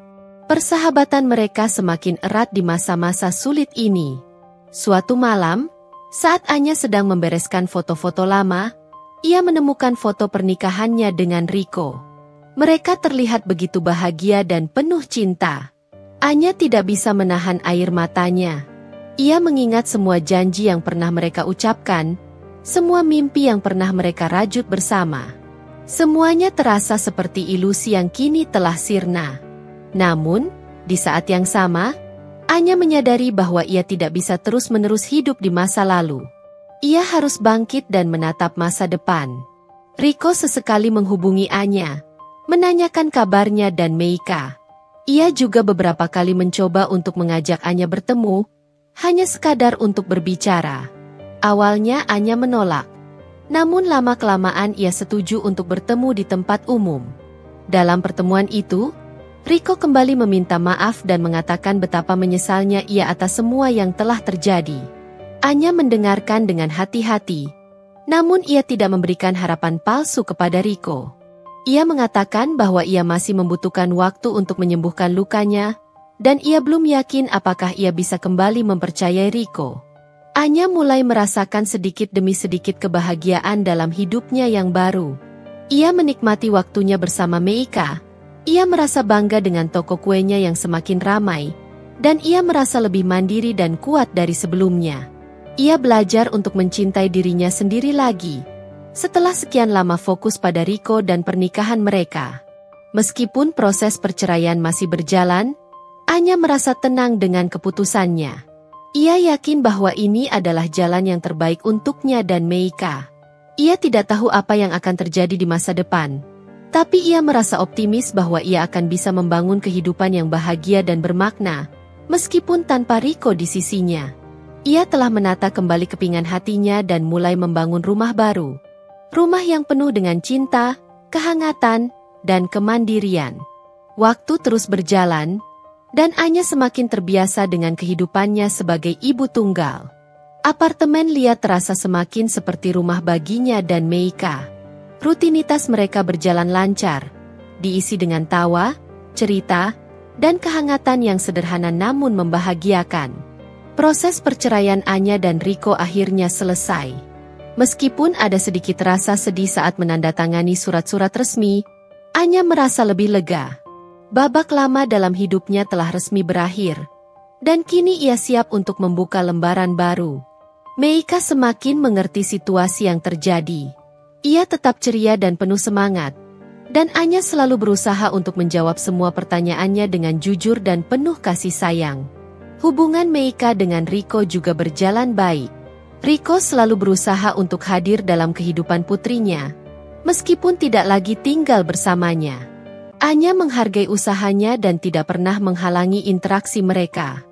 Persahabatan mereka semakin erat di masa-masa sulit ini. Suatu malam, saat Anya sedang membereskan foto-foto lama, ia menemukan foto pernikahannya dengan Riko. Mereka terlihat begitu bahagia dan penuh cinta. Anya tidak bisa menahan air matanya. Ia mengingat semua janji yang pernah mereka ucapkan, semua mimpi yang pernah mereka rajut bersama. Semuanya terasa seperti ilusi yang kini telah sirna. Namun, di saat yang sama, Anya menyadari bahwa ia tidak bisa terus-menerus hidup di masa lalu. Ia harus bangkit dan menatap masa depan. Riko sesekali menghubungi Anya, menanyakan kabarnya dan Meika. Ia juga beberapa kali mencoba untuk mengajak Anya bertemu, hanya sekadar untuk berbicara. Awalnya Anya menolak, namun lama-kelamaan ia setuju untuk bertemu di tempat umum. Dalam pertemuan itu, Riko kembali meminta maaf dan mengatakan betapa menyesalnya ia atas semua yang telah terjadi. Anya mendengarkan dengan hati-hati, namun ia tidak memberikan harapan palsu kepada Riko. Ia mengatakan bahwa ia masih membutuhkan waktu untuk menyembuhkan lukanya, dan ia belum yakin apakah ia bisa kembali mempercayai Riko. Anya mulai merasakan sedikit demi sedikit kebahagiaan dalam hidupnya yang baru. Ia menikmati waktunya bersama Meika. Ia merasa bangga dengan toko kuenya yang semakin ramai, dan ia merasa lebih mandiri dan kuat dari sebelumnya. Ia belajar untuk mencintai dirinya sendiri lagi. Setelah sekian lama fokus pada Riko dan pernikahan mereka. Meskipun proses perceraian masih berjalan, Anya merasa tenang dengan keputusannya. Ia yakin bahwa ini adalah jalan yang terbaik untuknya dan Meika. Ia tidak tahu apa yang akan terjadi di masa depan. Tapi ia merasa optimis bahwa ia akan bisa membangun kehidupan yang bahagia dan bermakna, meskipun tanpa Riko di sisinya. Ia telah menata kembali kepingan hatinya dan mulai membangun rumah baru. Rumah yang penuh dengan cinta, kehangatan, dan kemandirian. Waktu terus berjalan, dan Anya semakin terbiasa dengan kehidupannya sebagai ibu tunggal. Apartemen Lia terasa semakin seperti rumah baginya dan Meika. Rutinitas mereka berjalan lancar, diisi dengan tawa, cerita, dan kehangatan yang sederhana namun membahagiakan. Proses perceraian Anya dan Riko akhirnya selesai. Meskipun ada sedikit rasa sedih saat menandatangani surat-surat resmi, Anya merasa lebih lega. Babak lama dalam hidupnya telah resmi berakhir, dan kini ia siap untuk membuka lembaran baru. Meika semakin mengerti situasi yang terjadi. Ia tetap ceria dan penuh semangat, dan Anya selalu berusaha untuk menjawab semua pertanyaannya dengan jujur dan penuh kasih sayang. Hubungan Meika dengan Riko juga berjalan baik. Riko selalu berusaha untuk hadir dalam kehidupan putrinya, meskipun tidak lagi tinggal bersamanya. Anya menghargai usahanya dan tidak pernah menghalangi interaksi mereka.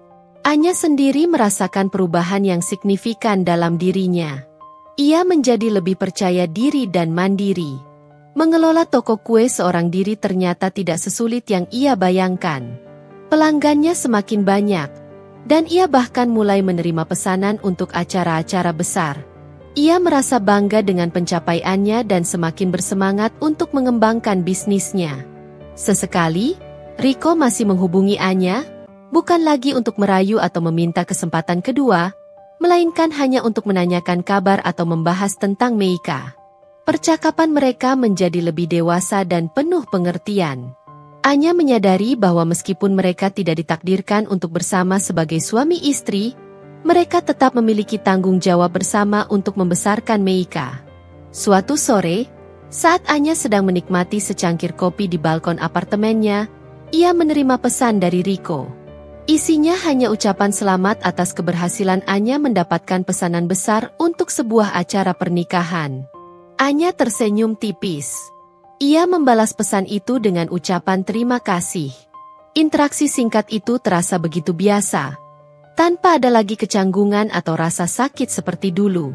Anya sendiri merasakan perubahan yang signifikan dalam dirinya. Ia menjadi lebih percaya diri dan mandiri. Mengelola toko kue seorang diri ternyata tidak sesulit yang ia bayangkan. Pelanggannya semakin banyak, dan ia bahkan mulai menerima pesanan untuk acara-acara besar. Ia merasa bangga dengan pencapaiannya dan semakin bersemangat untuk mengembangkan bisnisnya. Sesekali, Riko masih menghubungi Anya, bukan lagi untuk merayu atau meminta kesempatan kedua, melainkan hanya untuk menanyakan kabar atau membahas tentang Meika. Percakapan mereka menjadi lebih dewasa dan penuh pengertian. Anya menyadari bahwa meskipun mereka tidak ditakdirkan untuk bersama sebagai suami istri, mereka tetap memiliki tanggung jawab bersama untuk membesarkan Meika. Suatu sore, saat Anya sedang menikmati secangkir kopi di balkon apartemennya, ia menerima pesan dari Riko. Isinya hanya ucapan selamat atas keberhasilan Anya mendapatkan pesanan besar untuk sebuah acara pernikahan. Anya tersenyum tipis. Ia membalas pesan itu dengan ucapan terima kasih. Interaksi singkat itu terasa begitu biasa, tanpa ada lagi kecanggungan atau rasa sakit seperti dulu.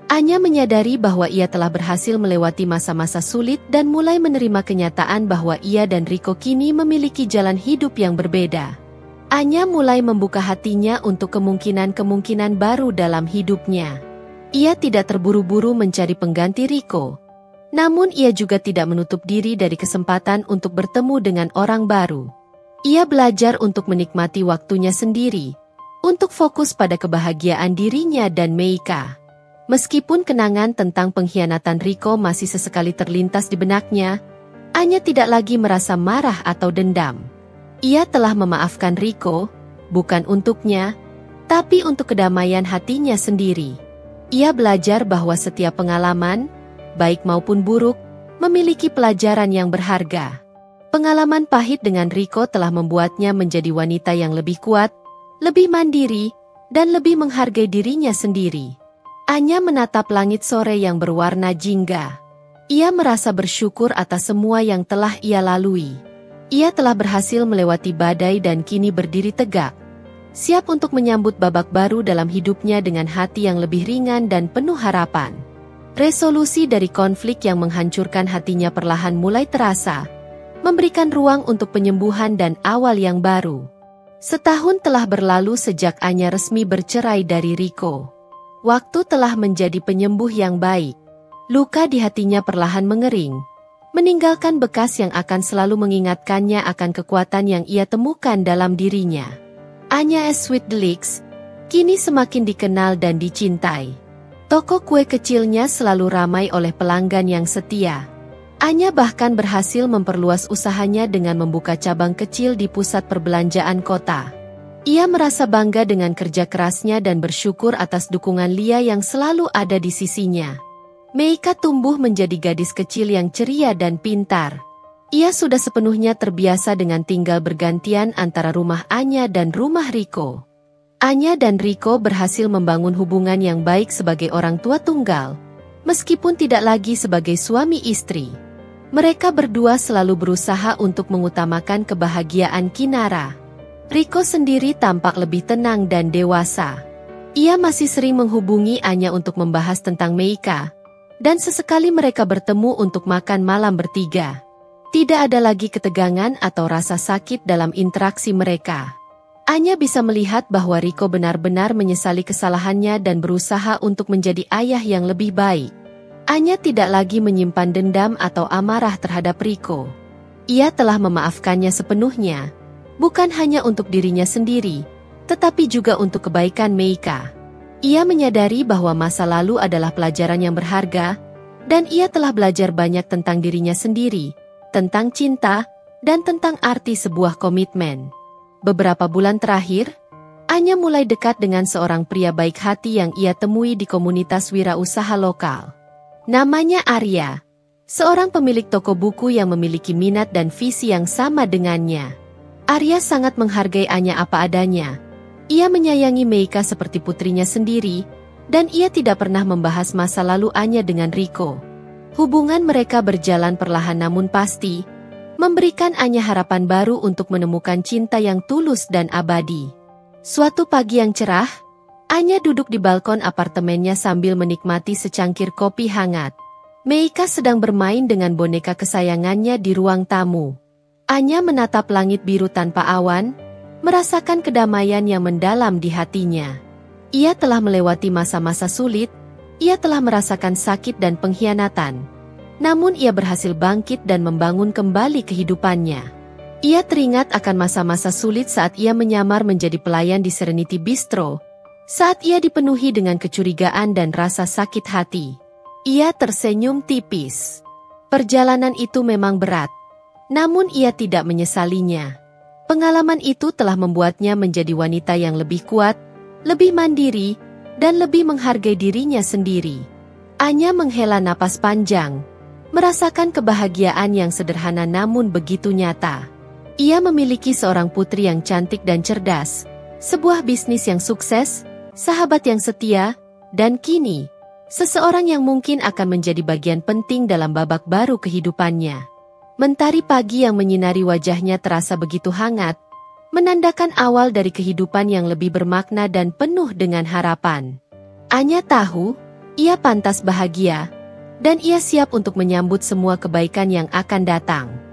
Anya menyadari bahwa ia telah berhasil melewati masa-masa sulit dan mulai menerima kenyataan bahwa ia dan Rico kini memiliki jalan hidup yang berbeda. Anya mulai membuka hatinya untuk kemungkinan-kemungkinan baru dalam hidupnya. Ia tidak terburu-buru mencari pengganti Rico. Namun ia juga tidak menutup diri dari kesempatan untuk bertemu dengan orang baru. Ia belajar untuk menikmati waktunya sendiri, untuk fokus pada kebahagiaan dirinya dan Meika. Meskipun kenangan tentang pengkhianatan Rico masih sesekali terlintas di benaknya, Anya tidak lagi merasa marah atau dendam. Ia telah memaafkan Rico, bukan untuknya, tapi untuk kedamaian hatinya sendiri. Ia belajar bahwa setiap pengalaman, baik maupun buruk, memiliki pelajaran yang berharga. Pengalaman pahit dengan Rico telah membuatnya menjadi wanita yang lebih kuat, lebih mandiri, dan lebih menghargai dirinya sendiri. Anya menatap langit sore yang berwarna jingga. Ia merasa bersyukur atas semua yang telah ia lalui. Ia telah berhasil melewati badai dan kini berdiri tegak, siap untuk menyambut babak baru dalam hidupnya dengan hati yang lebih ringan dan penuh harapan. Resolusi dari konflik yang menghancurkan hatinya perlahan mulai terasa, memberikan ruang untuk penyembuhan dan awal yang baru. Setahun telah berlalu sejak Anya resmi bercerai dari Rico. Waktu telah menjadi penyembuh yang baik. Luka di hatinya perlahan mengering, meninggalkan bekas yang akan selalu mengingatkannya akan kekuatan yang ia temukan dalam dirinya. Anya S. Sweet Deluxe kini semakin dikenal dan dicintai. Toko kue kecilnya selalu ramai oleh pelanggan yang setia. Anya bahkan berhasil memperluas usahanya dengan membuka cabang kecil di pusat perbelanjaan kota. Ia merasa bangga dengan kerja kerasnya dan bersyukur atas dukungan Lia yang selalu ada di sisinya. Meika tumbuh menjadi gadis kecil yang ceria dan pintar. Ia sudah sepenuhnya terbiasa dengan tinggal bergantian antara rumah Anya dan rumah Rico. Anya dan Rico berhasil membangun hubungan yang baik sebagai orang tua tunggal, meskipun tidak lagi sebagai suami istri. Mereka berdua selalu berusaha untuk mengutamakan kebahagiaan Kinara. Rico sendiri tampak lebih tenang dan dewasa. Ia masih sering menghubungi Anya untuk membahas tentang Meika, dan sesekali mereka bertemu untuk makan malam bertiga. Tidak ada lagi ketegangan atau rasa sakit dalam interaksi mereka. Anya bisa melihat bahwa Rico benar-benar menyesali kesalahannya dan berusaha untuk menjadi ayah yang lebih baik. Anya tidak lagi menyimpan dendam atau amarah terhadap Rico. Ia telah memaafkannya sepenuhnya, bukan hanya untuk dirinya sendiri, tetapi juga untuk kebaikan Meika. Ia menyadari bahwa masa lalu adalah pelajaran yang berharga, dan ia telah belajar banyak tentang dirinya sendiri, tentang cinta, dan tentang arti sebuah komitmen. Beberapa bulan terakhir, Anya mulai dekat dengan seorang pria baik hati yang ia temui di komunitas wirausaha lokal. Namanya Arya, seorang pemilik toko buku yang memiliki minat dan visi yang sama dengannya. Arya sangat menghargai Anya apa adanya. Ia menyayangi Meika seperti putrinya sendiri, dan ia tidak pernah membahas masa lalu Anya dengan Rico. Hubungan mereka berjalan perlahan namun pasti, memberikan Anya harapan baru untuk menemukan cinta yang tulus dan abadi. Suatu pagi yang cerah, Anya duduk di balkon apartemennya sambil menikmati secangkir kopi hangat. Meika sedang bermain dengan boneka kesayangannya di ruang tamu. Anya menatap langit biru tanpa awan, merasakan kedamaian yang mendalam di hatinya. Ia telah melewati masa-masa sulit, ia telah merasakan sakit dan pengkhianatan. Namun ia berhasil bangkit dan membangun kembali kehidupannya. Ia teringat akan masa-masa sulit saat ia menyamar menjadi pelayan di Serenity Bistro, saat ia dipenuhi dengan kecurigaan dan rasa sakit hati. Ia tersenyum tipis. Perjalanan itu memang berat, namun ia tidak menyesalinya. Pengalaman itu telah membuatnya menjadi wanita yang lebih kuat, lebih mandiri, dan lebih menghargai dirinya sendiri. Anya menghela napas panjang, merasakan kebahagiaan yang sederhana namun begitu nyata. Ia memiliki seorang putri yang cantik dan cerdas, sebuah bisnis yang sukses, sahabat yang setia, dan kini, seseorang yang mungkin akan menjadi bagian penting dalam babak baru kehidupannya. Mentari pagi yang menyinari wajahnya terasa begitu hangat, menandakan awal dari kehidupan yang lebih bermakna dan penuh dengan harapan. Anya tahu, ia pantas bahagia, dan ia siap untuk menyambut semua kebaikan yang akan datang.